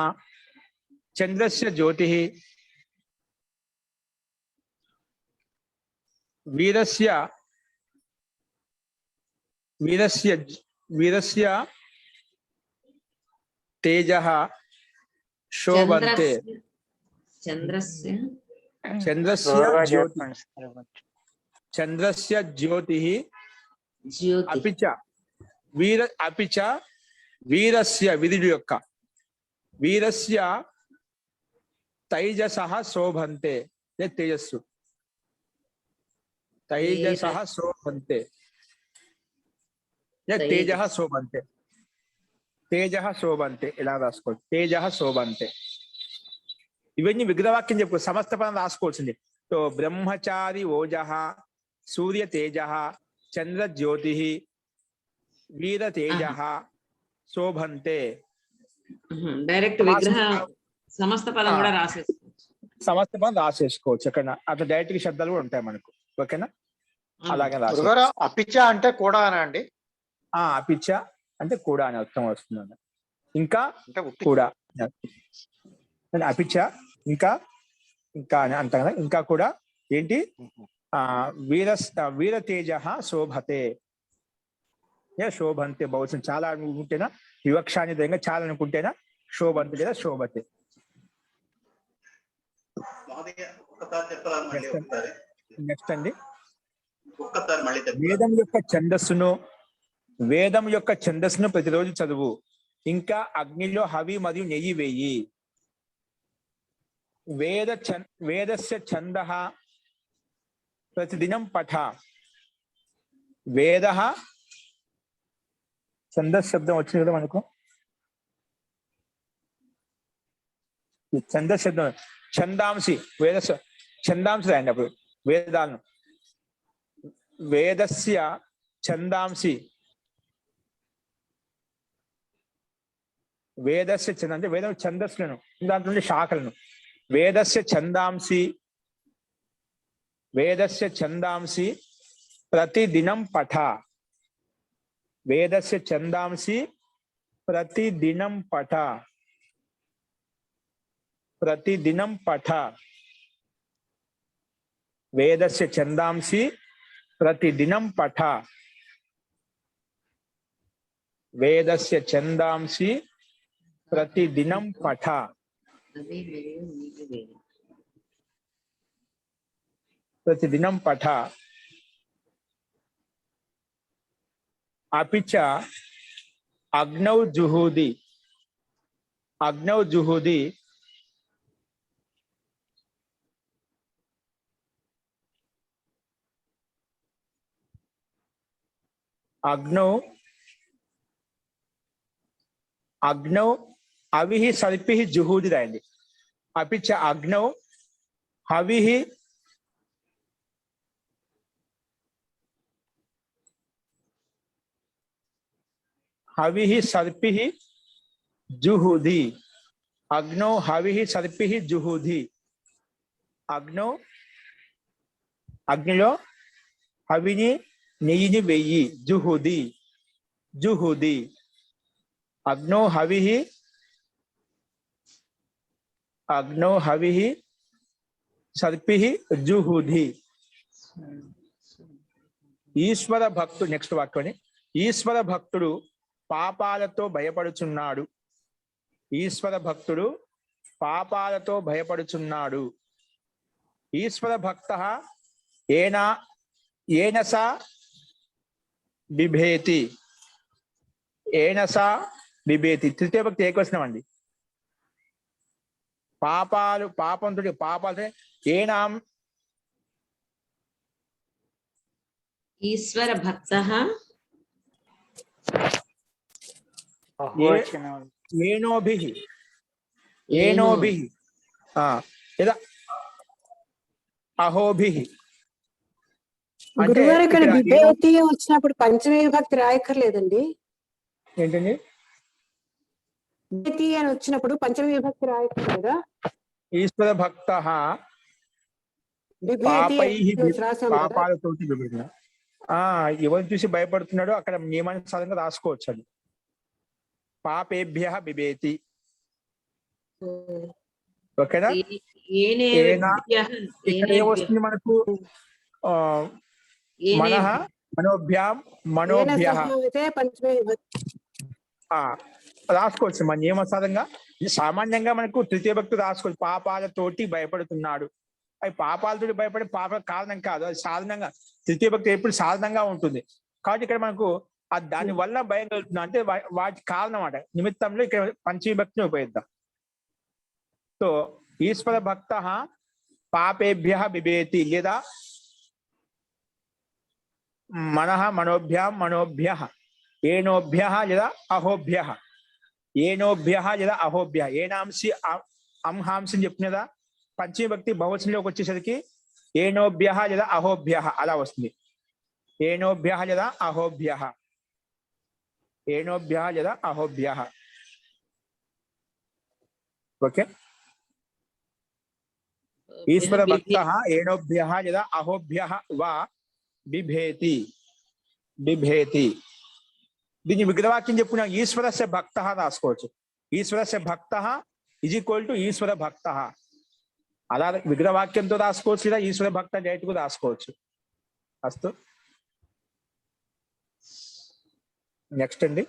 చంద్రస్య జ్యోతిః. వీరస్య తేజః శోభంతే. చంద్రస్య జ్యోతిః అపి చ వీరస్య వీరుడి యొక్క వీరస్య తైజసః శోభంతే. తేజస్సు. తైజసః శోభంతే. తేజః శోభంతే. తేజః శోభంతే ఇలా రాసుకోవచ్చు. తేజః శోభంతే. ఇవన్నీ విగ్రహవాక్యం చెప్పుకో. సమస్త పదం రాసుకోవాల్సింది. సో బ్రహ్మచారి ఓజః, సూర్య తేజః, చంద్ర జ్యోతిః, వీర తేజః శోభంతే. డైరెక్ట్ విగ్రహ సమస్త పదం కూడా రాసేసుకోవచ్చు. సమస్త పదం రాసేసుకోవచ్చు. అక్కడ అట్లా డైరెక్ట్ శబ్దాలు కూడా ఉంటాయి మనకు. ఓకేనా? అలాగే రాసి గురుగారు అపిచ్చ అంటే కూడా అనండి, అపిచ్చ అంటే కూడా అని అర్థం వస్తుంది. ఇంకా అంటే ఉత్తి కూడా అపిచ్చ ఇంకా ఇంకా అని అంటాం కదా. ఇంకా కూడా ఏంటి వీర వీర తేజ శోభతే, శోభంతే బహుశా చాలా అనుకుంటేనా వివక్షాన్ని విధంగా చాలా అనుకుంటేనా శోభంతే లేదా శోభతే. నెక్స్ట్ అండి, వేదం యొక్క ఛందస్సును ప్రతిరోజు చదువు. ఇంకా అగ్నిలో హవి మరియు నెయ్యి వేయి. వేదస్య ఛందః ప్రతిదినం పఠ. వేద ఛందస్ శబ్దం వచ్చింది కదా మనకు. ఛందస్ శబ్దం ఛందాంసి ఛందాంసి రాయండి అప్పుడు వేదాలను. వేదస్య ఛందాంసి, వేదస్య ఛంద అంటే వేదం ఛందస్సులను, దాంట్లో నుండి శాఖలను. వేదస్య ఛందాంసి, వేదస్య ఛందాంసి ప్రతిదినం పఠ. వేదస్య ఛందాంసి ప్రతిదినం పఠ. ప్రతిదినం పఠ. వేదస్య ఛందాంసి ప్రతిదినం పఠ. వేదస్య ఛందాంసి ప్రతిదినం పఠ. ప్రతిదినం పఠ. అపిచ అగ్నౌ జుహూది. అగ్నౌ జుహూది అగ్నౌ అగ్నౌ అవిహి సర్పిహి జుహూది రాయండి. అపిచ అగ్నౌ హవిహి హవిహి సర్పిహి జుహూది. అగ్నౌ హవిహి సర్పిహి జుహూది. అగ్నౌ అగ్నిలో హవిని నెయ్యిని వెయ్యి. జుహూది జుహూది. అగ్నౌ హవిహి అగ్నౌ హవిహి సర్పిహి జుహూది. ఈశ్వర భక్తుడు, నెక్స్ట్ వాక్యం, ఈశ్వర భక్తుడు పాపాలతో భయపడుచున్నాడు. ఈశ్వర భక్తుడు పాపాలతో భయపడుచున్నాడు. ఈశ్వర భక్త ఏనసా బిభేతి. ఏనసా బిభేతి తృతీయ భక్తి ఏకవచనం. పాపంతో పాపాలతో ఏనాం ఈశ్వర భక్త ఏనోభిః ఏనోభిః లేదా అహోభిః. గురువారు ఇక్కడ విభేతి వచ్చినప్పుడు పంచమీ విభక్తి రాయక్కర్లేదండి. ఏంటండి విభేతి అని వచ్చినప్పుడు పంచమీ విభక్తి రాయక్కర్లేదా? ఈశ్వర భక్త పాపాలతో విభేదన. ఎవరిని చూసి భయపడుతున్నాడో అక్కడ నియమానుసారంగా రాసుకోవచ్చు. అది పాపేభ్య బిభేతి. ఓకేనా? ఇక్కడ ఏమొస్తుంది మనకు? మనః మనోభ్యాం మనోభ్య రాసుకోవచ్చు మన నియమానుసారంగా. సామాన్యంగా మనకు తృతీయ భక్తి రాసుకోవచ్చు. పాపాలతోటి భయపడుతున్నాడు. అవి పాపాలతోటి భయపడే పాప కారణం కాదు, అది సాధారణంగా తృతీయ భక్తి ఎప్పుడు సాధారణంగా ఉంటుంది. కాబట్టి ఇక్కడ మనకు దాని వల్ల భయం కలుగుతుంది అంటే వాటి కారణం అట నిమిత్తంలో ఇక్కడ పంచమీ భక్తిని ఉపయోగిద్దాం. సో ఈశ్వర భక్త పాపేభ్య బిభేతి లేదా మనః మనోభ్యాం మనోభ్య ఏనోభ్య లేదా అహోభ్య. ఏనోభ్య లేదా అహోభ్య. ఏనాంసి అంహాంసి అని చెప్పిన కదా. పంచమీ భక్తి బహువచనంలోకి వచ్చేసరికి ఏనోభ్య లేదా అహోభ్య అలా వస్తుంది. ఏనోభ్య లేదా అహోభ్య. ఏనోభ్య లేదా అహోభ్య. ఓకే. ఈశ్వర భక్త ఏనోభ్య లేదా అహోభ్య వా బిభేతి బిభేతి. దీన్ని విగ్రహవాక్యం చెప్పుకున్నాం. ఈశ్వరస్య భక్త రాసుకోవచ్చు. ఈశ్వరస్య భక్త ఈజ్ ఈక్వల్ టు ఈశ్వర భక్త. అలా విగ్రహవాక్యంతో రాసుకోవచ్చు, లేదా ఈశ్వర భక్త డైరెక్ట్ గా రాసుకోవచ్చు. అస్తు. నెక్స్ట్ అండి,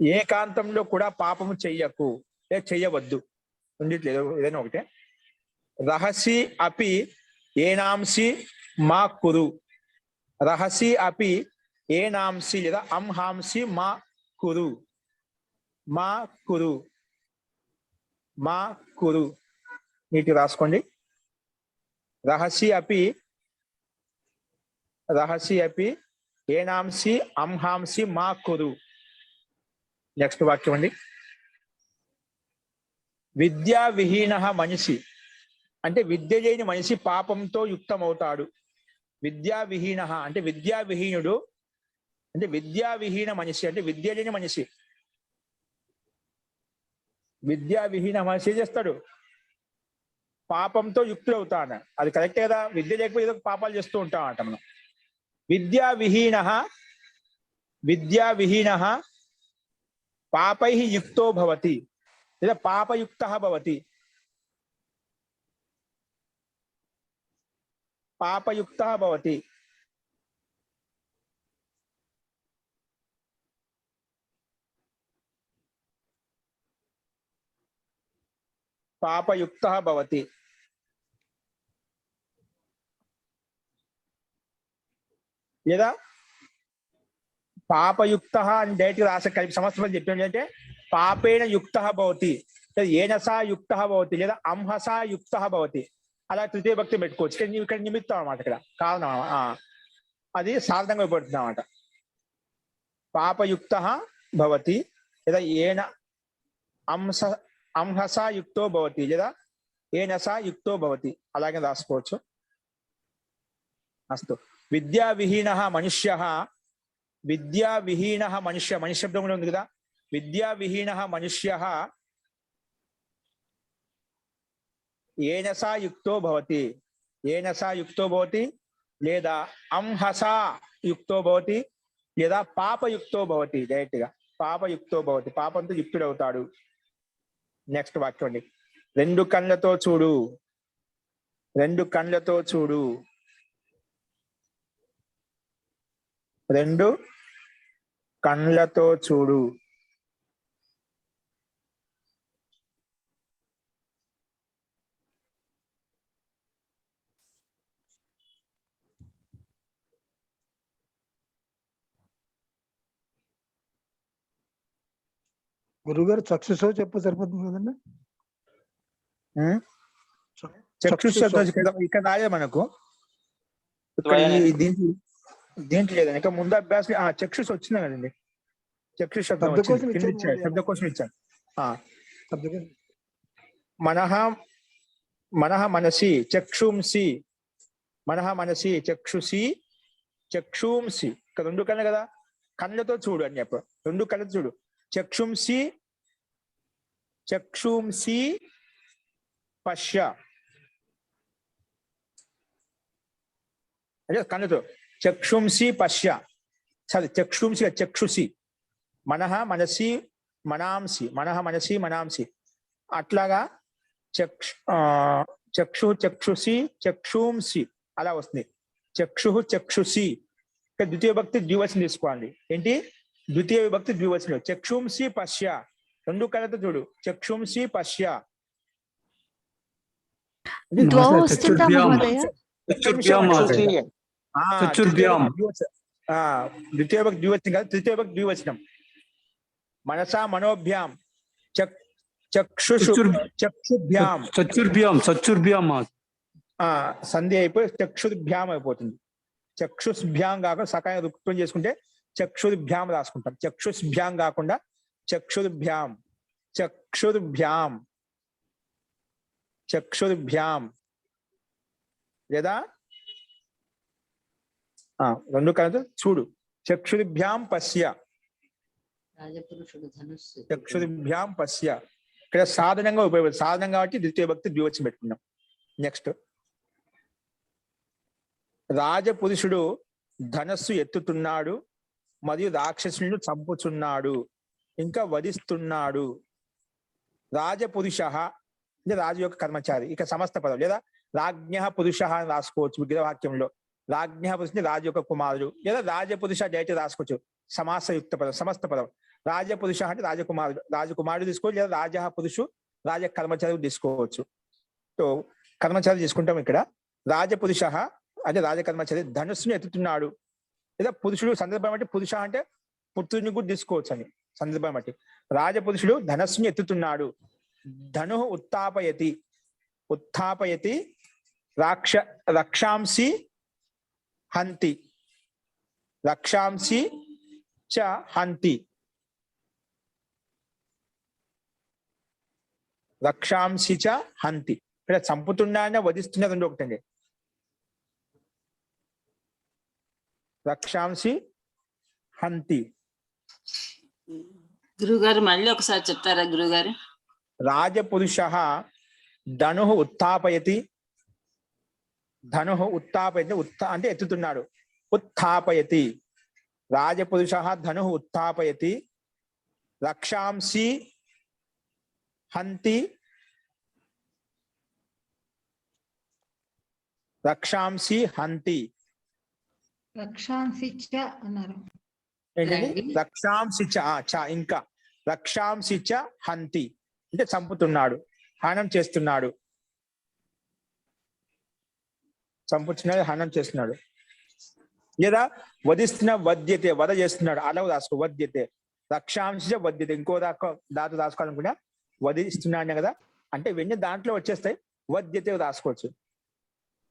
ఏకాంతంలో కూడా పాపము చెయ్యకు, లేదా చెయ్యవద్దు. ఉండట్లేదు, ఏదైనా ఒకటే. రహసి అపి ఏనాంసి మా కురు. రహసి అపి ఏనాంసి లేదా అంహాంసి మా కురు. మా కురు, మా కురు నీటి రాసుకోండి. రహసి అపి ఏనాంసి అంహాంసి మా కురు. నెక్స్ట్ వాక్యం అండి. విద్యా విహీన మనిషి అంటే విద్య లేని మనిషి పాపంతో యుక్తమవుతాడు. విద్యా విహీన అంటే విద్యా విహీనుడు, అంటే విద్యా విహీన మనిషి అంటే విద్య లేని మనిషి. విద్యా విహీన మనిషి చేస్తాడు, పాపంతో యుక్తుడవుతాడు. అది కరెక్టే కదా. విద్య లేకపోతే ఏదో పాపాలు చేస్తూ ఉంటాం అంట మనం. విద్యా విహీన పాపై యుక్తో భవతి లేదా పాపయుక్త భవతి. పాపయుక్త భవతి. పాపయుక్త భవతి. లేదా పాపయుక్త అని డైరెక్ట్ రాస కలిపి సంవత్సరం చెప్పాను అంటే పాపేణ యుక్త భవతి, లేదా ఏనసా యుక్త భవతి, లేదా అంహసా యుక్త భవతి. అలా తృతీయ భక్తి పెట్టుకోవచ్చు. ఇక్కడ నిమిత్తం అన్నమాట, ఇక్కడ కారణం. అది సాధనంగా పడుతుంది అన్నమాట. పాపయుక్త భవతి లేదా ఏన అంహసా యుక్తో భవతి లేదా ఏనసా యుక్తో భవతి. అలాగే రాసుకోవచ్చు. అస్తు. విద్యా విహీన మనుష్య మనిషి శబ్దంలో ఉంది కదా. విద్యా విహీన మనుష్య ఏనసా యుక్తో భవతి, ఏనసా యుక్తో భవతి లేదా అంహసా యుక్తో భవతి లేదా పాపయుక్తో భవతి. డైరెక్ట్ గా పాపయుక్తో భవతి, పాపంతో యుక్తుడవుతాడు. నెక్స్ట్ వాక్యం అండి. రెండు కళ్ళతో చూడు, రెండు కళ్ళతో చూడు, రెండు కళ్ళతో చూడు. గురుగారు చక్షుషో చెప్పు సరిపోతుంది కదండి. చక్షుష్ ఇక్కడ రాలేదు మనకు. దీంట్లో లేదండి. ఇంకా ముందు అభ్యాసం చక్షుష్ వచ్చింది కదండి. చక్షుష్ శబ్దం శబ్ద కోసం ఇచ్చాను. మనః మనసి చక్షుంసి, మనః మనసి చక్షుసి చక్షుంసి. ఇక్కడ రెండు కళ్ళు కదా, కళ్ళతో చూడు అని చెప్ప. రెండు కళ్ళతో చూడు. చక్షుంసి చక్షుంసి పశ్య అంటే కళ్ళతో. చక్షుంసి పశ్య, సరే చక్షుంసి చక్షుసి. మనః మనసి మనాంసి, మనః మనసి మనాంసి. అట్లాగా చక్షు చక్షుసి చక్షుంసి అలా వస్తుంది. చక్షు చక్షుసి. ఇక్కడ ద్వితీయ భక్తి ద్వివచనం తీసుకోండి. ఏంటి ద్వితీయ విభక్తి ద్వివచనం. చక్షుంసి పశ్య, రెండు కళ్ళతో చూడు. చక్షుంసి పశ్య. ద్వితీయ భక్తి ద్వివచనం కాదు, తృతీయ భక్తి ద్వివచనం. మనసా మనోభ్యాం చక్షుభ్యాం సంధి అయిపోయి చక్షుర్భ్యాం అయిపోతుంది. చక్షుష్భ్యాం కాకుండా సకాయం రుక్తం చేసుకుంటే చక్షుర్భ్యాం రాసుకుంటాం. చక్షుష్భ్యాం కాకుండా చక్షుర్భ్యాం, చక్షుర్భ్యాం, చక్షుర్భ్యాం. లేదా రెండు కళ్ళతో చూడు. చక్షుర్భ్యాం పశ్య, చక్షుర్భ్యాం పశ్య. ఇక్కడ సాధనంగా ఉపయోగపడుతుంది. సాధనం కాబట్టి ద్వితీయ భక్తి ద్వివచనం పెట్టుకున్నాం. నెక్స్ట్, రాజపురుషుడు ధనస్సు ఎత్తుతున్నాడు మరియు రాక్షసులను చంపుతున్నాడు, ఇంకా వధిస్తున్నాడు. రాజపురుష అంటే రాజు యొక్క కర్మచారి, ఇక సమస్త పదం లేదా రాజ్ఞ పురుష అని రాసుకోవచ్చు విగ్రహవాక్యంలో. రాజ్ఞ పురుషుని రాజు యొక్క కుమారుడు, లేదా రాజపురుష డైరెక్ట్ రాసుకోవచ్చు సమాసయుక్త పదం సమస్త పదం. రాజపురుష అంటే రాజకుమారుడు, రాజకుమారుడు తీసుకోవచ్చు, లేదా రాజ పురుషు రాజ కర్మచారి తీసుకోవచ్చు. సో కర్మచారి తీసుకుంటాం ఇక్కడ. రాజపురుష అంటే రాజకర్మచారి ధనుస్సును ఎత్తుతున్నాడు, లేదా పురుషుడు సందర్భం బట్టి పురుష అంటే పుత్రుని కూడా తీసుకోవచ్చు అని సందర్భం బట్టి. రాజపురుషుడు ధనస్సును ఎత్తుతున్నాడు. ధను ఉత్తాపయతి, ఉత్థాపయతి రక్షాంసి హంతి, రక్షాంసి చ హంతి, రక్షాంసి చ హంతి. ఇక్కడ చంపుతున్నాడని వధిస్తున్న రెండు ఒకటండి. రక్షాంసి హంతి. గురుగారు మళ్ళీ ఒకసారి చెప్తారా గురుగారు? రాజపురుష ధను ఉత్థాపయతి, ధను ఉత్థాపయతి అంటే ఎత్తుతున్నాడు. ఉత్థాపయతి, రాజపురుష ధను ఉత్థాపయతి రక్షాంసి హంతి, రక్షాంసి హంతి. రక్షాంశిచ్చ అన్నారు. ఏంటండి? రక్షాంసి చ ఇంకా రక్షాంసి చ హంతి అంటే చంపుతున్నాడు, హనం చేస్తున్నాడు, చంపుతున్నాడు, హనం చేస్తున్నాడు. లేదా వధిస్తున్న వధ్యతే, వధ చేస్తున్నాడు, అలా రాసుకో వధ్యతే. రక్షాంశ వధ్యతే, ఇంకో దాంతో రాసుకోవాలనుకున్నా వధిస్తున్నాడు కదా అంటే ఇవన్నీ దాంట్లో వచ్చేస్తాయి. వధ్యతే రాసుకోవచ్చు,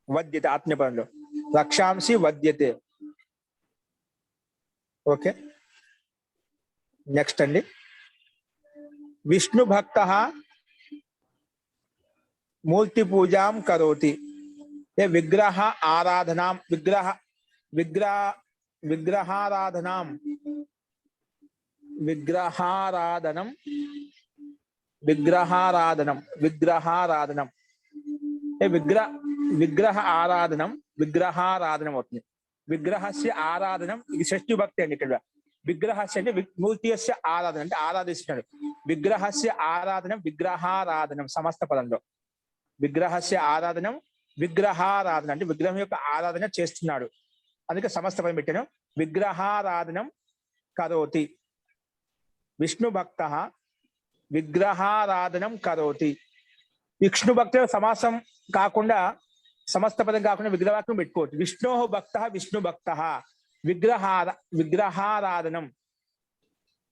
వధ్యతే ఆత్మీయపదంలో. రక్షాంసి వధ్యతే. ఓకే, నెక్స్ట్ అండి. విష్ణు భక్త మూర్తి పూజాం కరోతి, విగ్రహ ఆరాధనాం విగ్రహారాధనం విగ్రహారాధనం అవుతుంది. విగ్రహస్య ఆరాధనం, ఇది షష్ఠి భక్తి అండి. ఇక్కడ విగ్రహస్య అంటే మూర్తియస్య ఆరాధన అంటే ఆరాధిస్తున్నాడు. విగ్రహస్య ఆరాధనం విగ్రహారాధనం సమస్త పదంలో. విగ్రహస్య ఆరాధనం విగ్రహారాధన అంటే విగ్రహం యొక్క ఆరాధన చేస్తున్నాడు, అందుకే సమస్త పదం పెట్టాను. విగ్రహారాధనం కరోతి, విష్ణు భక్త విగ్రహారాధనం కరోతి. విష్ణు భక్త సమాసం కాకుండా సమస్త పదం కాకుండా విగ్రహవాక్యం పెట్టుకోవచ్చు. విష్ణో భక్త విష్ణు భక్త విగ్రహారాధనం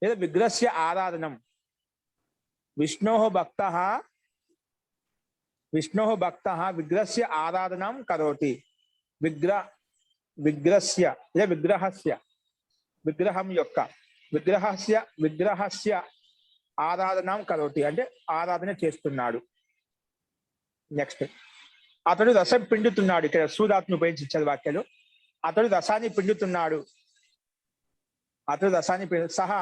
లేదా విగ్రహస్య ఆరాధనం. విష్ణో భక్త విగ్రహస్య ఆరాధనం కరోతి. విగ్రహస్య లేదా విగ్రహం యొక్క విగ్రహస్య ఆరాధనం కరోతి అంటే ఆరాధన చేస్తున్నాడు. నెక్స్ట్, అతడు రసం పిండుతున్నాడు. ఇక్కడ సూదాత్మ ఉపయోగించారు వాక్యాలు. అతడు రసాన్ని పిండుతున్నాడు. సహా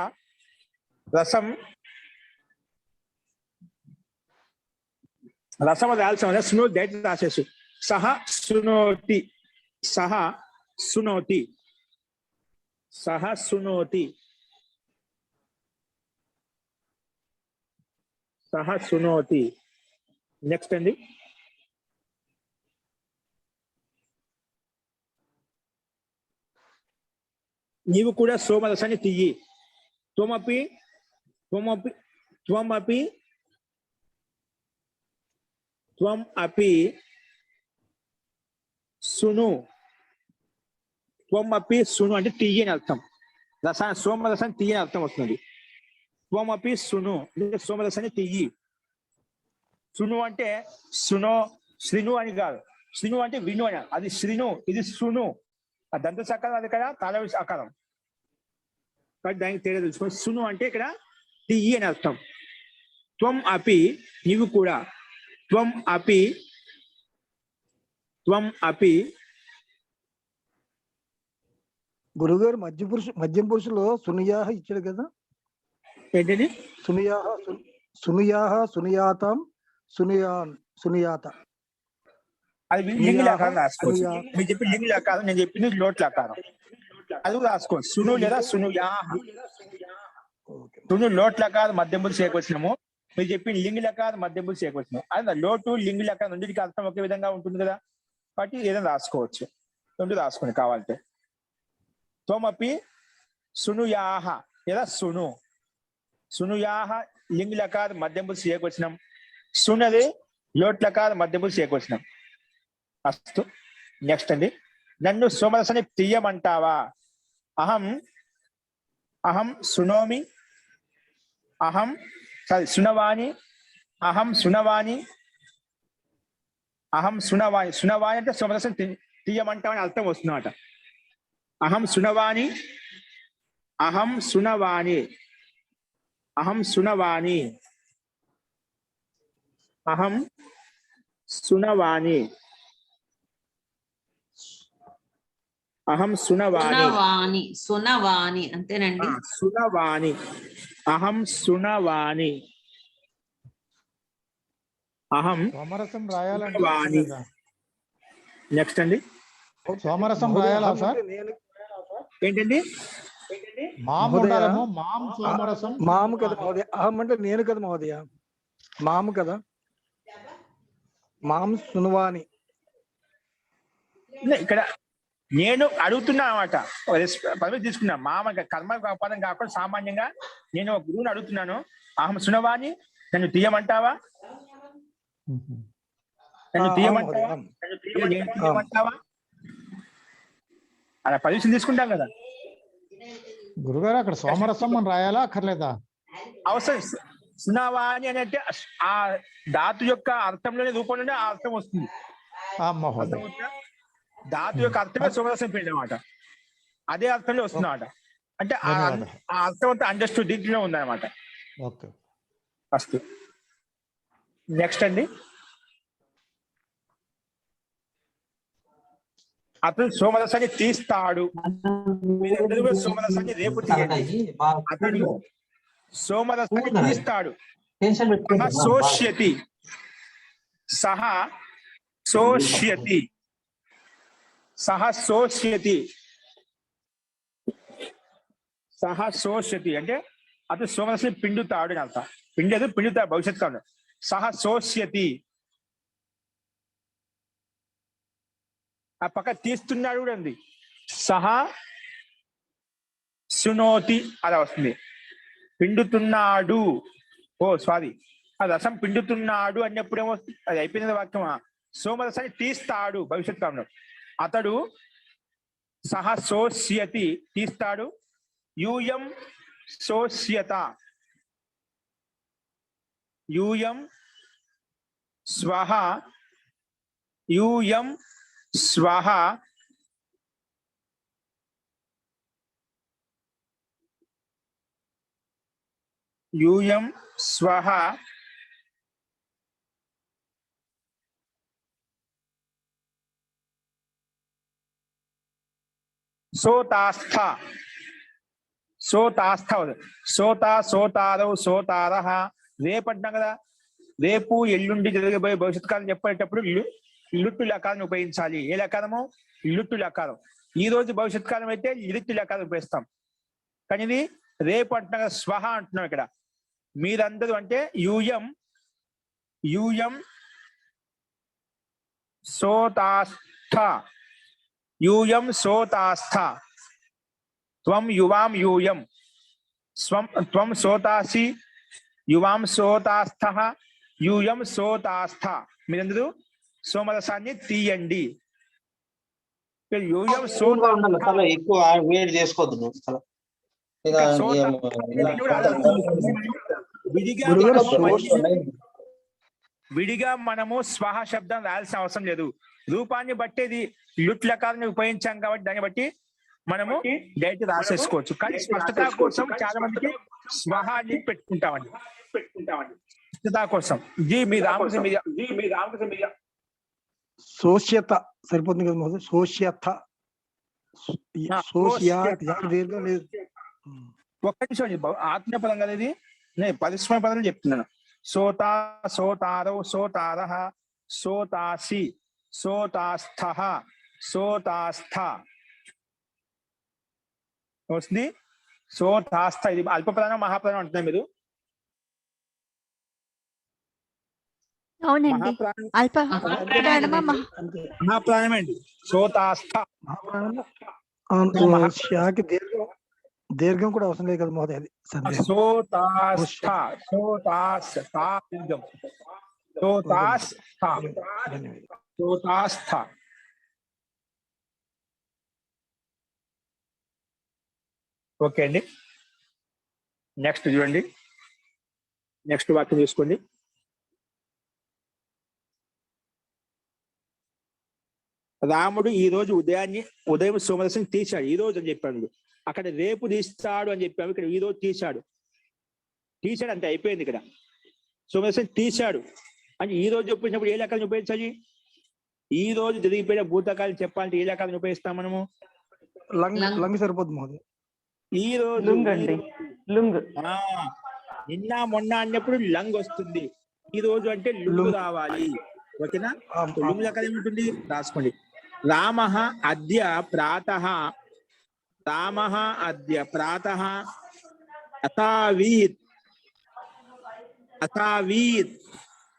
రసం రాయాల్సిన సును డైరెక్ట్ రాసేసు. సహా సునోతి, నెక్స్ట్ అండి. నీవు కూడా సోమరసాన్ని తీయి. త్వమపి సును అంటే తీయి అని అర్థం. సోమరసాన్ని తీయి అని అర్థం వస్తుంది. త్వమపి సును అంటే సోమరసాన్ని తీయి. సును అంటే శ్రీను అని కాదు. శ్రీను అంటే విను అని, అది శ్రీను, ఇది సును. ఆ దంత సకారం అది కదా తాళ ఆకారం, కానీ దానికి తేడా తెలుసుకో. సును అంటే ఇక్కడ తీయి అని అర్థం. త్వం అపి నీవు కూడా, త్వం అపి గురుగారు మధ్యం పురుషులో సునియాహ ఇచ్చాడు కదా. ఏంటండి? సునియాహ సునియాతం సునియాత. అది లింగి లకారం రాసుకోవచ్చు. మీరు చెప్పి లింగి లకారం, నేను చెప్పింది లోట్ లకారం. అది కూడా రాసుకోవచ్చు. సును లేదా సునుయాహ. సును లోట్ లకారం మధ్యములు చేకవచ్చినము, మీరు చెప్పిన లింగి లకారం మధ్యములు చేకవచ్చినాము. అది లోటు లింగి లకారం రెండింటికి అర్థం ఒకే విధంగా ఉంటుంది కదా, కాబట్టి ఏదైనా రాసుకోవచ్చు. రెండు రాసుకోండి కావాలంటే. త్వమపి సునుయాహ లేదా సును. సునుయాహ లింగి లకారం మధ్యములు చేకవచ్చినాం, సునది లోట్ లకారం మధ్యములు చేకవచ్చినాం. అస్తు. నెక్స్ట్ అండి, నన్ను సోమరసాన్ని తీయమంటావా? అహం సునోమి, సునవాణి, అహం సునవాణి అంటే సోమరసం తీయమంటావని అర్థం వస్తుందన్నమాట. అహం సునవాణి అహం సునవాణి అహం సునవాణి సునవాణి అంతేనండి. సునవాణి అహం సునవాణి అహం సోమరసం రాయాలండి. సునవాణి. నెక్స్ట్ అండి, సోమరసం రాయాలా సార్? ఏంటండి? మాము ఉండాలేమో. మాము సోమరసం. మాము కదా మహోదయ. అహం అంటే నేను కదా మహోదయ. మాము కదా. మాం సునవాని. ఇక్కడ నేను అడుగుతున్నా అన్నమాట, పదవి తీసుకున్నా. మామ కర్మ పదం కాకుండా సామాన్యంగా నేను ఒక గురువుని అడుగుతున్నాను. అహం సునవాణి, నన్ను తీయమంటావా? నన్ను తీయమంటావా? అలా పర్మిషన్ తీసుకుంటాం కదా గురుగారు. అక్కడ సోమరసం అని రాయాలా అక్కర్లేదా? అవసరం. సునవాణి అంటే ఆ ధాతు యొక్క అర్థంలోనే, రూపంలోనే ఆ అర్థం వస్తుంది. ధాతు యొక్క అర్థమే సోమరసం పిండి అన్నమాట. అదే అర్థంలో వస్తుంది అన్నమాట. అంటే ఆ అర్థం అంతా అండర్స్టూడ్ దీంట్లో ఉందన్నమాట. Okay, first. నెక్స్ట్ అండి, అతను సోమరసాన్ని తీస్తాడు. సోమరసాన్ని రేపు తీయండి. అతను సోమరసాన్ని తీస్తాడు. సోష్యతి సహా సోష్యతి అంటే అతను సోమరసాన్ని పిండుతాడు అని అర్థం. పిండుతాడు భవిష్యత్ కాలంలో. సహ సోష్యతి, ఆ పక్క తీస్తున్నాడు కూడా ఉంది. సహా సునోతి అలా వస్తుంది. పిండుతున్నాడు, సారీ, ఆ రసం పిండుతున్నాడు అన్నప్పుడు ఏమొస్తుంది? అది అయిపోయింది వాక్యం. సోమరసాన్ని తీస్తాడు భవిష్యత్ కాలంలో. అతడు సహ సోష్యతి తీస్తాడు. యూయం సోష్యత, యూయం స్వహ, యూయం స్వహ యూయం స్వహ సోతాస్థ, సోతారౌ సోతారః. రేపు అంటున్నాం కదా, రేపు ఎల్లుండి జరగబోయే భవిష్యత్ కాలం చెప్పేటప్పుడు లుట్టు లకారం ఉపయోగించాలి. ఏ లకారము? లుట్టు లకారం. ఈ రోజు భవిష్యత్ కాలం అయితే లిట్టు లకారం ఉపయోగిస్తాం. కానీ ఇది రేపు అంటున్నా కదా, స్వహ అంటున్నాం ఇక్కడ. మీరందరూ అంటే యూయం సోతాస్థ, యూయం సోతాస్థ, త్వం యువాం యూయం, త్వం సోతాసి, యువాం సోతాస్థః, యూయం సోతాస్థ. మీరందరూ సోమరసాన్ని తీయండి. యూయం ఎక్కువ వేడి చేసుకోవద్దు. విడిగా మనము స్వహ శబ్దం రాయాల్సిన అవసరం లేదు. రూపాన్ని బట్టేది లుట్ లకారాన్ని ఉపయోగించాం కాబట్టి దాన్ని బట్టి మనము డైరెక్ట్ రాసేసుకోవచ్చు. కానీ స్పష్టత కోసం చాలా మందికి స్వహ అని పెట్టుకుంటామండి. స్పష్టత కోసం. మీ రామకృష్ణ సోష్యత సరిపోతుంది కదా మహోదయ. సోష్యత, దీర్ఘం లేదు. ఒక్క నిమిషం, ఆత్మీయపదం కదా ఇది. నేను పరిశ్రమ పదాలు చెప్తున్నాను. సోతారౌ సోతారః, సోతాసి సోతాస్థః సోతాస్థ వస్తుంది. సోతాస్థ ఇది అల్పప్రాణం మహాప్రాణం అంటున్నారు మీరు. అవునండి. మహాప్రాణం అల్ప ప్రాణమా అంతే. మహాప్రాణమే అండి. సోతాస్థ మహాప్రాణము మహా- శాకి దీర్ఘం కూడా అవసరం లేదు కదా మహోదయ. అది సందేహం. సోతాస్థ సోతాస్థ దీర్ఘం. సోతాస్థ ధన్యవాదాలు. సోతాస్థ. ఓకే అండి. నెక్స్ట్ చూడండి, నెక్స్ట్ వాక్యం చూసుకోండి. రాముడు ఈ రోజు ఉదయం సోమరసం తీశాడు. ఈ రోజు అని చెప్పాడు. అక్కడ రేపు తీస్తాడు అని చెప్పాము, ఇక్కడ ఈ రోజు తీశాడు అంటే అయిపోయింది. ఇక్కడ సోమరసం తీశాడు అని ఈ రోజు చెప్పినప్పుడు ఏ లెక్కలను ఉపయోగించాలి? ఈ రోజు జరిగిపోయిన భూతకాలం చెప్పాలంటే ఏ లెక్కలను ఉపయోగిస్తాం మనము? లంగ్ సరిపోద్ది మహోదయ. ఈ రోజు నిన్న మొన్న అన్నప్పుడు లంగ్ వస్తుంది. ఈ రోజు అంటే లుంగు రావాలి. ఓకేనా? లుంగు లెక్క ఏముంటుంది రాసుకోండి. రామః అద్య ప్రాతః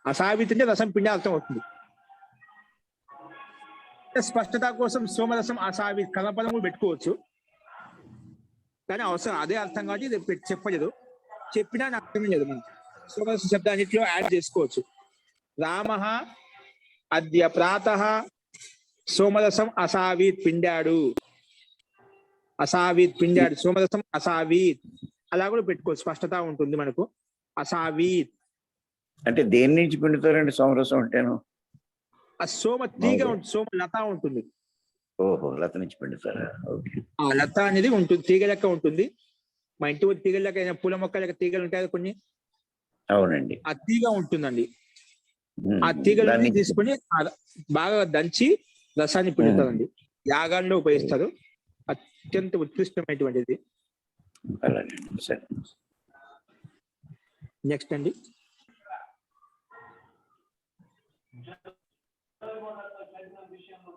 అసావీత్ అంటే రసం పిండి అర్థం అవుతుంది. స్పష్టత కోసం సోమరసం అసావీత్ కలపదము పెట్టుకోవచ్చు, కానీ అవసరం అదే అర్థం కాబట్టి ఇది చెప్పలేదు. చెప్పినా నాకు అర్థం లేదు. మనం సోమరసం శబ్దాన్నిట్లో యాడ్ చేసుకోవచ్చు. రామః అద్య ప్రాతః సోమరసం అసావీత్ పిండాడు. సోమరసం అసావీత్ అలా కూడా పెట్టుకోవచ్చు, స్పష్టత ఉంటుంది మనకు. అసావీత్ అంటే దేని నుంచి పిండుతారండి సోమరసం అంటేను? ఆ సోమ తీగ సోమ లత ఉంటుంది. ఓహో, లత నుంచి పిండుతారా? ఓకే. ఆ లత అనేది ఉంటుంది, తీగ లెక్క ఉంటుంది. మా ఇంటి తీగ లెక్క పూల మొక్క లెక్క తీగలు ఉంటాయి కొన్ని. అవునండి. ఆ తీగ ఉంటుందండి. ఆ తీగలన్నీ తీసుకుని బాగా దంచి రసాన్ని పిండుతారండి. యాగాల్లో ఉపయోగిస్తారు. అత్యంత ఉత్కృష్టమైనటువంటిది. అలాగే. సరే. నెక్స్ట్ అండి,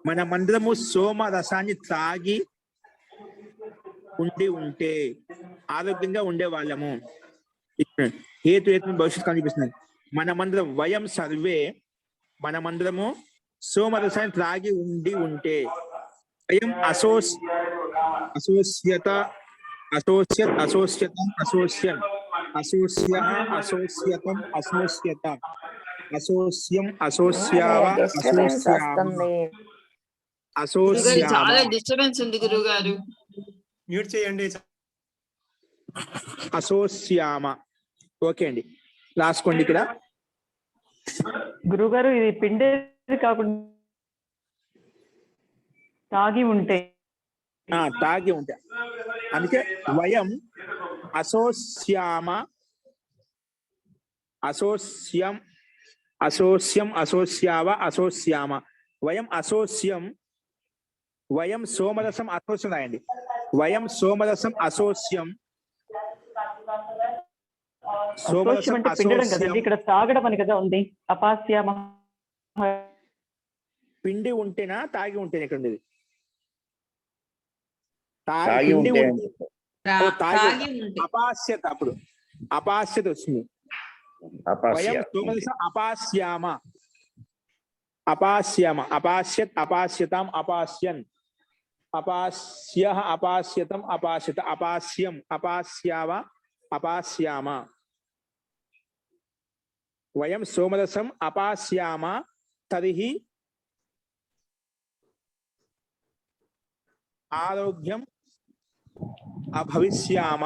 మన మందిరము సోమ రసాన్ని తాగి ఉంటే ఆరోగ్యంగా ఉండే వాళ్ళము. హేతు భవిష్యత్తు కనిపిస్తుంది. మన మందిరము సోమరసాన్ని త్రాగి ఉంటే వయం చాలా డిస్టర్బెన్స్ ఉంది గురువు గారు. మ్యూట్ చేయండి. అసోస్యామ. ఓకే అండి, రాసుకోండి ఇక్కడ. గురుగారు ఇది పిండేది కాకుండా తాగి ఉంటే అందుకే వయం అసోస్యామ అసోస్యామ వయం అసోస్యం. వయం సోమరసం అసోస్యం రాయండి. వయం సోమరసం అసోస్యం. అసోస్యం అంటే పిండడం కదండి, ఇక్కడ తాగడం అని కదా ఉంది. అపాస్యామ పిండి ఉంటేనా తాగి ఉంటేనే ఇక్కడ ఉండేది? తాగి ఉంటే అపాస్యత. అప్పుడు అపాస్యత వస్తుంది. వయం సోమరసం అపాస్యామ అపాస్యత్ అపాస్యతాం అపాస్యన్ అపాస్యః అపాస్యతం అపాస్యత అపాస్యం అపాస్యావ అపాస్యామ. వయం సోమరసం అపాస్యామ తర్హి ఆరోగ్యం అభవిష్యామ.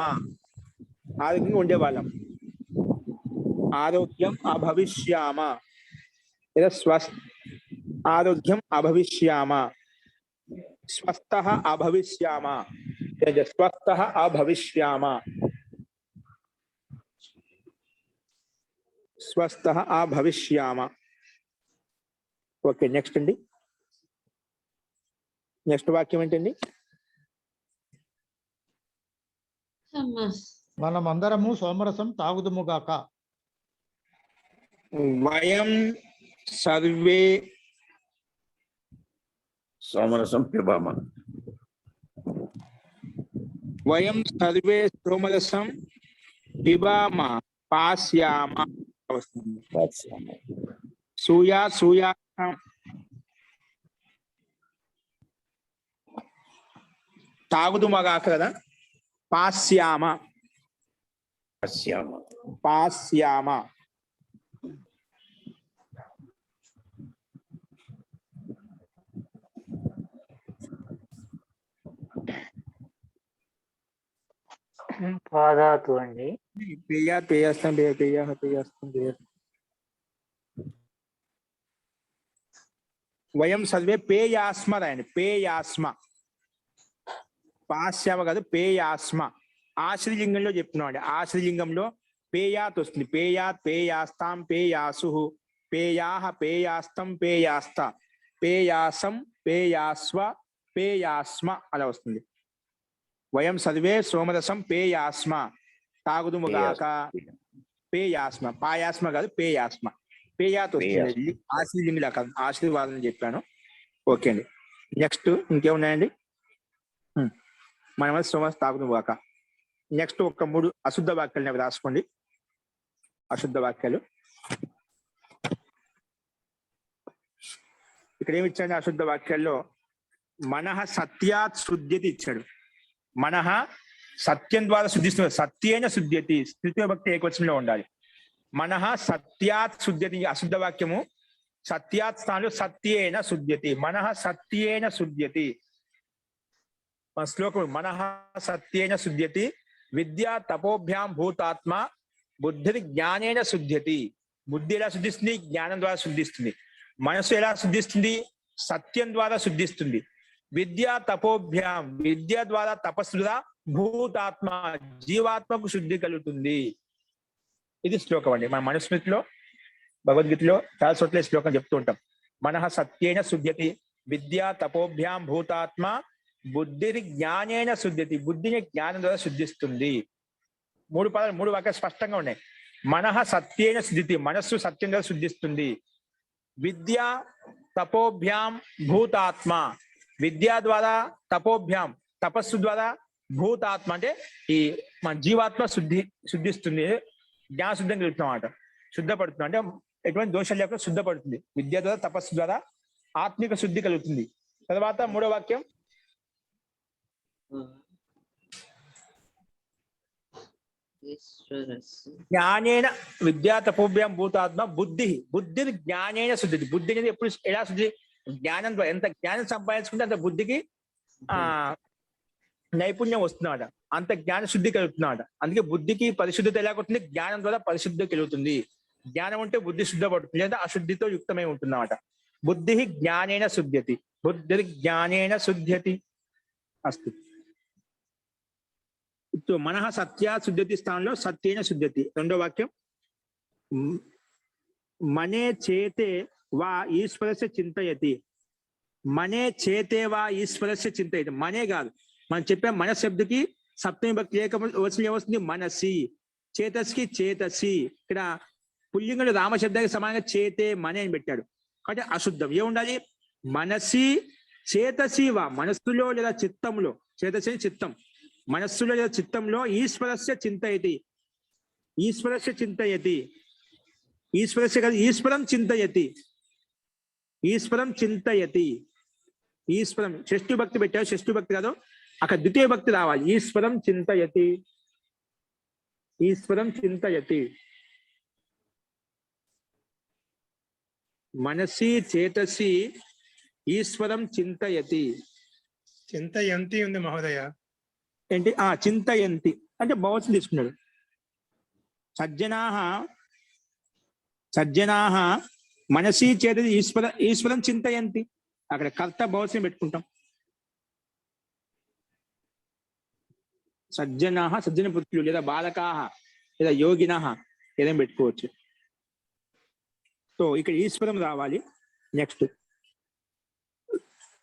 ఆరోగ్యంగా ఉండేవాళ్ళం. ఆరోగ్యం అభవిష్యామ. ఆరోగ్యం అభవిష్యామ. స్వస్థః అభవిష్యామ. స్వస్థః అభవిష్యామ. స్వస్థః అభవిష్యామ. ఓకే, నెక్స్ట్ అండి. నెక్స్ట్ వాక్యం ఏంటండి? మనమందరము సోమరసం తాగుదుముగాక. వయం సర్వే సోమరసం పిబామ. వయం సర్వే సోమరసం పిబామ పాస్యామ వస్తుంది. సూయా తాగుదుమగాక కదా, పాస్యామ పాస్యామ. పాదాతు అండి. పేయాస్తం వయం సర్వే పేయాస్మ రాయండి. పేయాస్మ పాస్యామ కాదు, పేయాస్మ. ఆశ్రయలింగంలో చెప్తున్నాం అండి. ఆశ్రయలింగంలో పేయాత్ వస్తుంది. పేయాత్, పేయాస్తాం, పేయాసు, పేయాహ, పేయాస్తం, పేయాస్త, పేయాసం, పేయాస్వ, పేయాస్మ అలా వస్తుంది. వయం సర్వే సోమరసం పేయాస్మ తాగుదుముగాక. పేయాస్మ, పాయాస్మ కాదు, పేయాస్మ. పేయాత్ వస్తుంది. ఆశ్రయలింగులా కాదు, ఆశీర్వాదం చెప్పాను. ఓకే అండి. నెక్స్ట్ ఇంకేమున్నాయండి? మనం సోమరసం తాగుదుముగాక. నెక్స్ట్ ఒక 3 అశుద్ధ వాక్యాలు అవి రాసుకోండి. అశుద్ధ వాక్యాలు ఇక్కడ ఏమి ఇచ్చాడు? అశుద్ధ వాక్యాల్లో మనః సత్యాత్ శుద్ధ్యతి ఇచ్చాడు. మనః సత్యం ద్వారా శుద్ధిస్తుంది. సత్యేన శుద్ధ్యతి, తృతీయ భక్తి ఏకవచనంలో ఉండాలి. మనః సత్యాత్ శుద్ధ్యతి అశుద్ధ వాక్యము. సత్యాత్ స్థానంలో సత్యేన శుద్ధ్యతి. మనః సత్యేన శుద్ధ్యతి. మన శ్లోకం మనః సత్యేన శుద్ధ్యతి విద్యా తపోభ్యాం భూతాత్మ బుద్ధి జ్ఞానేన శుద్ధ్యతి. బుద్ధి ఎలా శుద్ధిస్తుంది? జ్ఞానం ద్వారా శుద్ధిస్తుంది. మనసు ఎలా శుద్ధిస్తుంది? సత్యం ద్వారా శుద్ధిస్తుంది. విద్యా తపోభ్యాం, విద్య ద్వారా తపస్సు ద్వారా భూతాత్మ, జీవాత్మకు శుద్ధి కలుగుతుంది. ఇది శ్లోకం అండి. మన మనుస్మృతిలో, భగవద్గీతలో చాలా చోట్ల శ్లోకం చెప్తూ ఉంటాం. మనః సత్యేన శుద్ధ్యతి విద్యా తపోభ్యాం భూతాత్మ బుద్ధి జ్ఞానేన శుద్ధ్యతి. బుద్ధిని జ్ఞానం ద్వారా శుద్ధిస్తుంది. 3 పదాలు, 3 వాక్యాలు స్పష్టంగా ఉన్నాయి. మనః సత్యేన శుద్ధితి, మనస్సు సత్యం ద్వారా శుద్ధిస్తుంది. విద్యా తపోభ్యాం భూతాత్మ, విద్యా ద్వారా, తపోభ్యాం తపస్సు ద్వారా, భూతాత్మ అంటే ఈ మన జీవాత్మ శుద్ధిస్తుంది. జ్ఞానశుద్ధం కలుగుతాం అన్నమాట. శుద్ధపడుతుంది అంటే ఎటువంటి దోషాలు లేకుండా శుద్ధపడుతుంది. విద్య ద్వారా, తపస్సు ద్వారా ఆత్మిక శుద్ధి కలుగుతుంది. తర్వాత 3వ వాక్యం జ్ఞానేన విద్యా తపోభ్యాం భూతాత్మ బుద్ధి, బుద్ధి జ్ఞానేన శుద్ధి. బుద్ధి అనేది ఎప్పుడు ఎలా శుద్ధి? జ్ఞానం ద్వారా. ఎంత జ్ఞానం సంపాదించుకుంటే అంత బుద్ధికి నైపుణ్యం వస్తుందన్నమాట. అంత జ్ఞాన శుద్ధి కలుగుతుందన్నమాట. అందుకే బుద్ధికి పరిశుద్ధత ఎలా కొడుతుంది? జ్ఞానం ద్వారా పరిశుద్ధి కలుగుతుంది. జ్ఞానం ఉంటే బుద్ధి శుద్ధపడుతుంది, లేదా అశుద్ధితో యుక్తమై ఉంటుందన్నమాట. బుద్ధి జ్ఞానేన శుద్ధ్యతి, బుద్ధి జ్ఞానేన శుద్ధ్యతి అస్తు. మనః సత్యా శుద్ధ్యతి స్థానంలో సత్యేన శుద్ధ్యతి. 2వ వాక్యం మనే చేతే వా ఈశ్వరస్య చింతయతి. మనే చేతే వా ఈశ్వరస్య చింతయతి. మనే కాదు, మనం చెప్పే మన శబ్దకి సప్తమి భక్తి ఏకవచనం ఏమొస్తుంది? మనసి. చేతస్కి చేతసి. ఇక్కడ పుల్లింగుడు రామశబ్దానికి సమానంగా చేతే మనే అని పెట్టాడు. కాబట్టి అశుద్ధం. ఏముండాలి? మనసి చేతసి వా, మనస్సులో లేదా చిత్తంలో. చేతసి చిత్తం, మనస్సులో లేదా చిత్తంలో ఈశ్వరస్య చింతయతి. ఈశ్వరస్య చింతయతి. ఈశ్వరస్య కాదు, ఈశ్వరం చింతయతి. ఈశ్వరం చింతయతి. ఈశ్వరం షష్ఠి భక్తి పెట్టారు. షష్ఠి భక్తి కాదు, అక్కడ ద్వితీయ భక్తి రావాలి. ఈశ్వరం చింతయతి. ఈశ్వరం చింతయతి. మనసి చేతసి ఈశ్వరం చింతయతి. చింతయంతి ఉంది మహోదయ. ఏంటి? చింతయంతి అంటే బహువచనం తీసుకున్నాడు. సజ్జనాహ మనసి చేతసి ఈశ్వరం చింతయంతి. అక్కడ కర్త బహువచనం పెట్టుకుంటాం. సజ్జనాహ సజ్జన పుత్రులు, లేదా బాలకాహ, లేదా యోగినః ఏదైనా పెట్టుకోవచ్చు. సో ఇక్కడ ఈశ్వరం రావాలి. నెక్స్ట్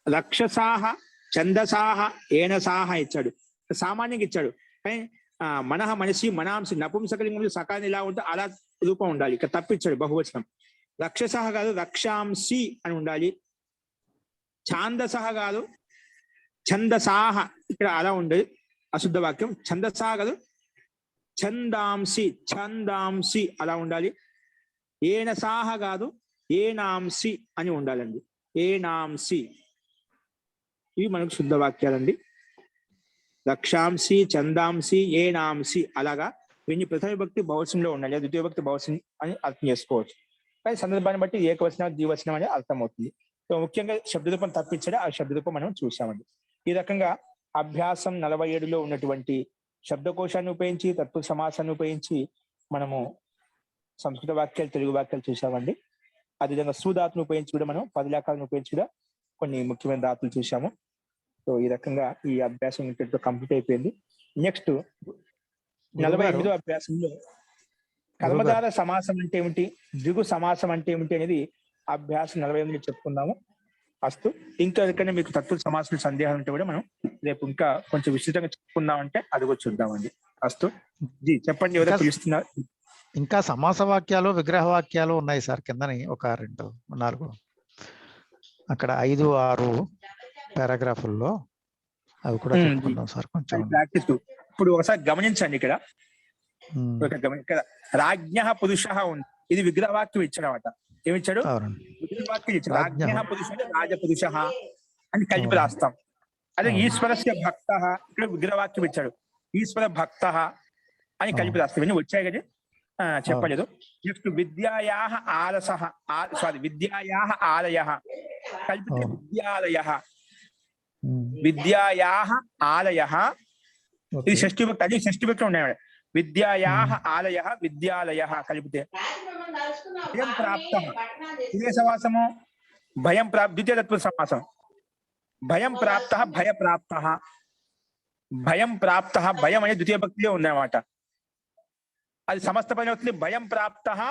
రక్షసాహ ఛందసాహ ఏనసాహ ఇచ్చాడు. సామాన్యంగా ఇచ్చాడు, కానీ మనః మనసి మనాంసి నపుంసకలింగంలో సకాలం ఎలా ఉంటే అలా రూపం ఉండాలి. ఇక్కడ తప్పిచ్చాడు బహువచనం. రక్షసాహ కాదు, రక్షాంసి అని ఉండాలి. ఛాందసహ కాదు, ఛందసాహ ఇక్కడ అలా ఉండేది అశుద్ధ వాక్యం. ఛందసాహ కాదు, ఛందాంసి, ఛందాంసి అలా ఉండాలి. ఏనసాహ కాదు, ఏనాంసి అని ఉండాలండి. ఏనాంసి ఇవి మనకు శుద్ధ వాక్యాలండి. రక్షాంసి, చందాంసి, ఏనాంసి అలాగా ఇవన్నీ ప్రథమ విభక్తి బహువచనంలో ఉండాలి, ద్వితీయ విభక్తి బహువచనం అని అర్థం చేసుకోవచ్చు. కానీ సందర్భాన్ని బట్టి ఏకవచనం ద్వివచనం అనేది అర్థమవుతుంది. సో ముఖ్యంగా శబ్దరూపం తప్పించడం ఆ శబ్దరూపం మనం చూసామండి. ఈ రకంగా అభ్యాసం 47లో ఉన్నటువంటి శబ్దకోశాన్ని ఉపయోగించి తత్పురుష సమాసాన్ని ఉపయోగించి మనము సంస్కృత వాక్యాలు తెలుగు వాక్యాలు చూసామండి. అదేవిధంగా సుధాతును ఉపయోగించి కూడా మనం పదలేఖాలను ఉపయోగించి కూడా కొన్ని ముఖ్యమైన ధాతులు చూసాము. సో ఈ రకంగా ఈ అభ్యాసం ఇంతటితో కంప్లీట్ అయిపోయింది. నెక్స్ట్ 48వ అభ్యాసంలో కర్మధార సమాసం అంటే ఏమిటి, ద్విగు సమాసం అంటే ఏమిటి అనేది అభ్యాసం 48 చెప్పుకుందాము. అస్తు. ఇంకా ఎక్కడైనా మీకు తత్పురుష సమాసం సందేహాలు ఉంటే కూడా మనం రేపు ఇంకా కొంచెం విస్తృతంగా చెప్పుకుందామంటే అది కూడా చూద్దామండి. అస్తు. జీ చెప్పండి, ఎవరైనా పిలుస్తున్నారు? ఇంకా సమాస వాక్యాలు విగ్రహ వాక్యాలు ఉన్నాయి సార్, కిందని ఒక 2 4 అక్కడ 5 6 పారాగ్రాఫుల్లో అవి కూడా చెప్పుకుందాం సార్ కొంచెం. ప్రాక్టీస్. ఇప్పుడు ఒకసారి గమనించండి, ఇక్కడ ఇక్కడ రాజ్ఞ పురుష ఉంది, ఇది విగ్రహవాక్యం ఇచ్చాడనమాట. ఏమిచ్చాడు? విగ్రహవాక్యం ఇచ్చాడు. రాజ్ఞ పురుష రాజపురుష అని కలిపి రాస్తాం. అదే ఈశ్వరస్య భక్త, ఇక్కడ విగ్రహవాక్యం ఇచ్చాడు. ఈశ్వర భక్త అని కలిపి రాస్తాం. ఇవన్నీ వచ్చాయి కదా, చెప్పలేదు. నెక్స్ట్ విద్యాయాః ఆలసః, విద్యాయాః ఆలయః కలిపితే విద్యాలయః, విద్యాయాః ఆలయః. ఇది షష్ఠి విభక్తి, అది షష్ఠి విభక్తి ఉన్నాయి. విద్యాయాః ఆలయః విద్యాలయః కలిపితే భయం ప్రాప్తః, ఇదే సమాసము. భయం ప్రాప్త ద్వితీయ తత్పురుష సమాసం. భయం ప్రాప్తః భయప్రాప్తః, భయం ప్రాప్తః, భయం అనేది ద్వితీయ భక్తిలో ఉందన్నమాట. అది సమస్త పని అవుతుంది. భయం ప్రాప్తః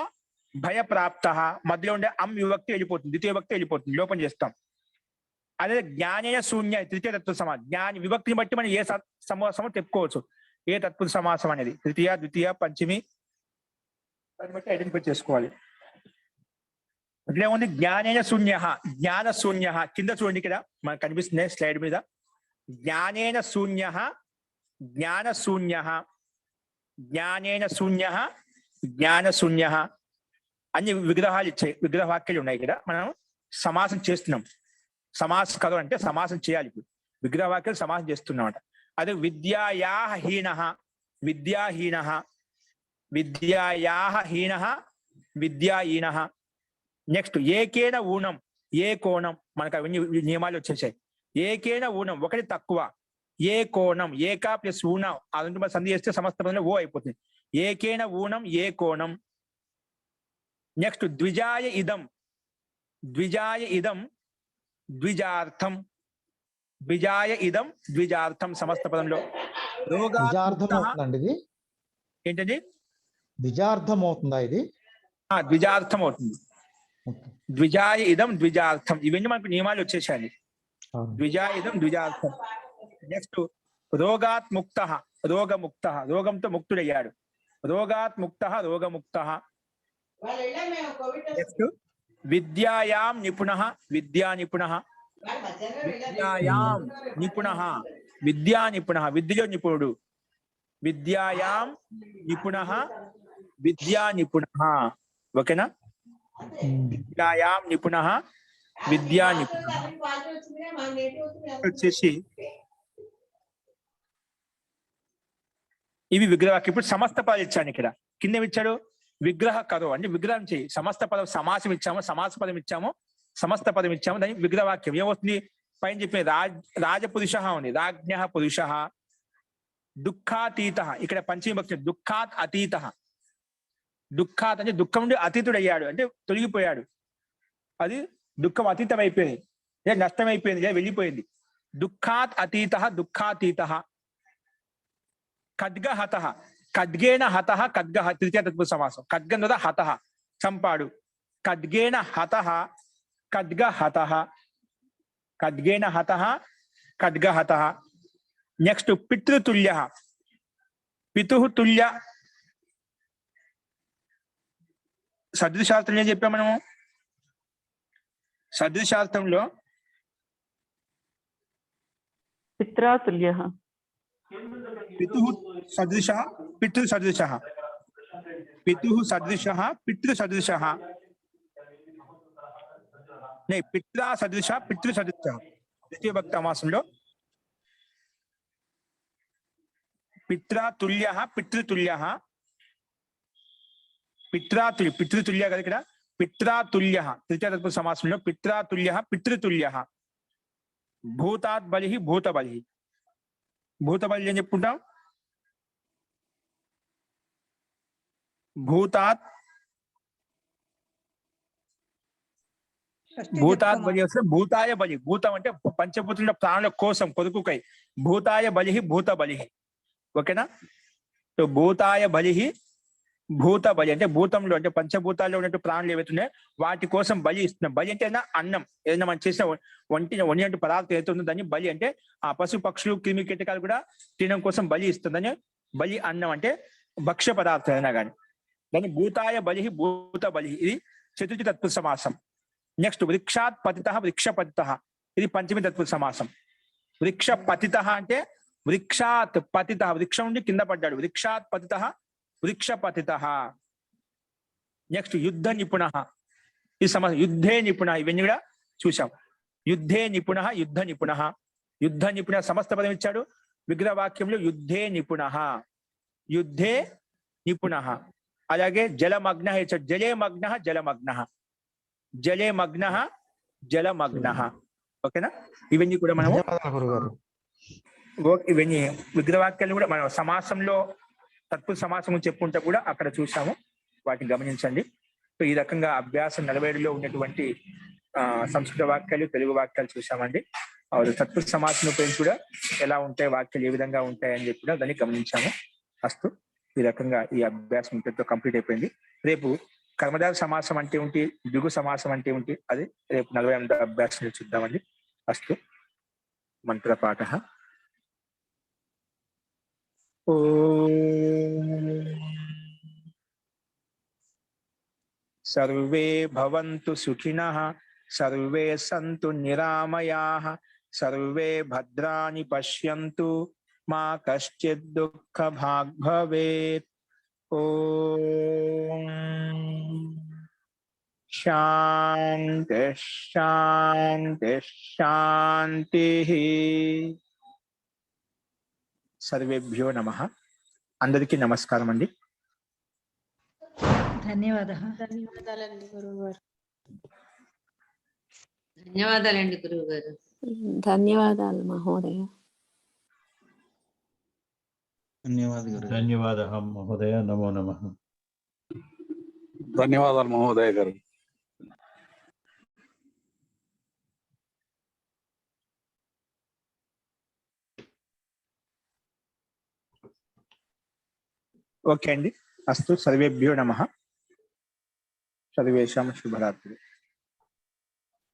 భయప్రాప్తః, మధ్యలో ఉండే విభక్తి వెళ్ళిపోతుంది, ద్వితీయ భక్తి వెళ్ళిపోతుంది, లోపం చేస్తాం. అదే జ్ఞానేయ శూన్య తృతీయ తత్పురుష సమాసం. జ్ఞాని విభక్తిని బట్టి మనం ఏ సమాసమో చెప్పుకోవచ్చు, ఏ తత్పురుష సమాసం అనేది తృతీయ ద్వితీయ పంచమి దాన్ని బట్టి ఐడెంటిఫై చేసుకోవాలి. అట్లే ఉంది జ్ఞానేయ శూన్య, జ్ఞాన శూన్య. కింద చూడండి, ఇక్కడ మనకు కనిపిస్తుంది స్లైడ్ మీద. జ్ఞానేన శూన్య, జ్ఞాన శూన్య, జ్ఞానేన శూన్య, జ్ఞాన శూన్య అన్ని విగ్రహాలు ఇచ్చాయి, విగ్రహ వాక్యాలు ఉన్నాయి. ఇక్కడ మనం సమాసం చేస్తున్నాం. సమాస కథ అంటే సమాసం చేయాలి. ఇప్పుడు విగ్రహ వాక్యాలు సమాసం చేస్తున్నమాట. అదే విద్యాయాః హీనః, విద్యాహీనః, విద్యాయాః హీనః, విద్యాహీనః. నెక్స్ట్ ఏకేన ఊనం, ఏ కోణం, మనకు అవన్నీ నియమాలు వచ్చేసాయి. ఏకేన ఊనం, ఒకటి తక్కువ. ఏ కోణం, ఏకా ప్లస్ ఊనం అదంటే మనం సంధి చేస్తే సమస్త పదంలో ఓ అయిపోతుంది. ఏకేన ఊనం ఏ కోణం. నెక్స్ట్ ద్విజాయ ఇదం, ద్విజాయ ఇదం ద్విజార్థం, ద్విజాయ ఇదం ద్విజార్థం సమస్త పదంలో. ఇది ఏంటండి? ద్విజార్థం అవుతుందా ఇది? ద్విజార్థం అవుతుంది. ద్విజాయ ఇదం ద్విజార్థం, ఇవన్నీ మనకు నియమాలు వచ్చేసాయి. ద్విజాయ ఇదం ద్విజార్థం. నెక్స్ట్ రోగాత్ ముక్త, రోగముక్త, రోగంతో ముక్తుడయ్యాడు. రోగాత్ ముక్త, రోగముక్త. నెక్స్ట్ విద్యాయాం నిపుణః, విద్యా నిపుణః, విద్యాయాం నిపుణః, విద్యా నిపుణః, విద్యలో నిపుణుడు. విద్యాయాం నిపుణః, విద్యా నిపుణః. ఓకేనా? విద్యాయాం నిపుణః, విద్యా నిపుణః. వచ్చేసి ఇవి విగ్రహ. ఇప్పుడు సమస్త పదాలు ఇచ్చాను. ఇక్కడ కింద ఇచ్చాడు విగ్రహ కరో అంటే విగ్రహం చేయి. సమస్త పదం సమాసం ఇచ్చాము, సమాస పదం ఇచ్చాము, సమస్త పదం ఇచ్చాము. దాని విగ్రహవాక్యం ఏమవుతుంది? పైన చెప్పిన రాజపురుష ఉంది, రాజ్ఞ పురుష. దుఃఖాతీత, ఇక్కడ పంచమి భక్తి దుఃఖాత్ అతీత. దుఃఖాత్ అంటే దుఃఖం నుండి అతీతుడు అయ్యాడు అంటే తొలగిపోయాడు. అది దుఃఖం అతీతం అయిపోయింది, లేదా నష్టం అయిపోయింది, లేదా వెళ్ళిపోయింది. దుఃఖాత్ అతీత, దుఃఖాతీత. ఖడ్గహత, ఖడ్గేన హత, ఖడ్గ తృతీయ తత్పురుష సమాసం. ఖడ్గం ద్వారా హత, చంపాడు. ఖడ్గేన హత, ఖడ్గహత, ఖడ్గేన హత, ఖడ్గహత. నెక్స్ట్ పితృతుల్య, పితుః తుల్య. సదృశాస్త్రం ఏం చెప్పాము మనము? సదృశాస్త్రంలో पित्रा तुल्यः पितुः सदृशः पितृसदृशः पितुः सदृशः पितृसदृशः नहीं पित्रा सदृशः पितृसदृशः द्वितीय भक्त समासంలో पित्रा तुल्यः पितृतुल्यः पितृतुल्य కదా ఇక్కడ पित्रा तुल्यः तृतीय तत्पुरुष समासంలో पित्रा तुल्यः पितृतुल्यः భూతాత్ బలిః భూతబలిః భూతబలి అని చెప్పుకుంటాం భూతాత్ భూతాత్ బలి వస్తే భూతాయ బలి భూతం అంటే పంచభూతుల ప్రాణుల కోసం కొదుకుకై భూతాయ బలి భూత బలి ఓకేనా సో భూతాయ బలి భూత బలి అంటే భూతంలో అంటే పంచభూతాల్లో ఉన్నట్టు ప్రాణులు ఏవైతున్నాయో వాటి కోసం బలి ఇస్తున్నాం బలి అంటే అన్నం ఏదైనా మనం చేసిన వండినట్టు పదార్థం ఏదైతుందో దాన్ని బలి అంటే ఆ పశు పక్షులు క్రిమి కీటకాలు కూడా తినడం కోసం బలి ఇస్తుందని బలి అన్నం అంటే భక్ష్య పదార్థం అయినా కానీ దాన్ని భూతాయ బలి భూత బలి ఇది చతుర్థి తత్పురుష సమాసం నెక్స్ట్ వృక్షాత్ పతిత వృక్ష పతిత ఇది పంచమి తత్పురుష సమాసం వృక్ష పతిత అంటే వృక్షాత్ పతిత వృక్షం నుండి కింద పడ్డాడు వృక్షాత్ పతిత వృక్ష పతిత నెక్స్ట్ యుద్ధ నిపుణ ఈ సమాసం యుద్ధే నిపుణ ఇవన్నీ కూడా చూసాం యుద్ధే నిపుణ యుద్ధ నిపుణ యుద్ధ నిపుణ సమస్త పదం ఇచ్చాడు విగ్రహవాక్యంలో యుద్ధే నిపుణ యుద్ధే నిపుణ అలాగే జలమగ్న ఇచ్చాడు జలే మగ్న జలమగ్న జలే మగ్న జలమగ్న ఓకేనా ఇవన్నీ కూడా మనం ఇవన్నీ విగ్రహవాక్యాలు కూడా మనం సమాసంలో తత్పురుష సమాసం చెప్పుకుంటా కూడా అక్కడ చూసాము వాటిని గమనించండి సో ఈ రకంగా అభ్యాసం 47లో ఉన్నటువంటి సంస్కృత వాక్యాలు తెలుగు వాక్యాలు చూసామండి తత్పురుష సమాసం ఉపయోగించి కూడా ఎలా ఉంటాయి వాక్యాలు ఏ విధంగా ఉంటాయి అని చెప్పి కూడా దాన్ని గమనించాము అస్తు ఈ రకంగా ఈ అభ్యాసం ఇంతటితో కంప్లీట్ అయిపోయింది రేపు కర్మధార సమాసం అంటే ఏంటి ద్విగు సమాసం అంటే ఏంటి అది రేపు 48వ అభ్యాసంలో చూద్దామండి అస్తు మంత్రపాఠ सर्वे भवन्तु सुखिनः सर्वे सन्तु निरामयाः सर्वे भद्राणि पश्यन्तु मा कश्चित् दुःखभाग् भवेत् ॐ शान्ति शान्ति शान्तिः సర్వేభ్యో నమః అందరికీ నమస్కారం అండి ధన్యవాదాలండి గురువు గారు ధన్యవాదాలు మహోదయ ధన్యవాదాలు మహోదయ నమో నమః ధన్యవాదాలు మహోదయ గారు ఓకే అండి అస్తు సర్వేభ్యో నమః సర్వేషాం శుభరాత్రి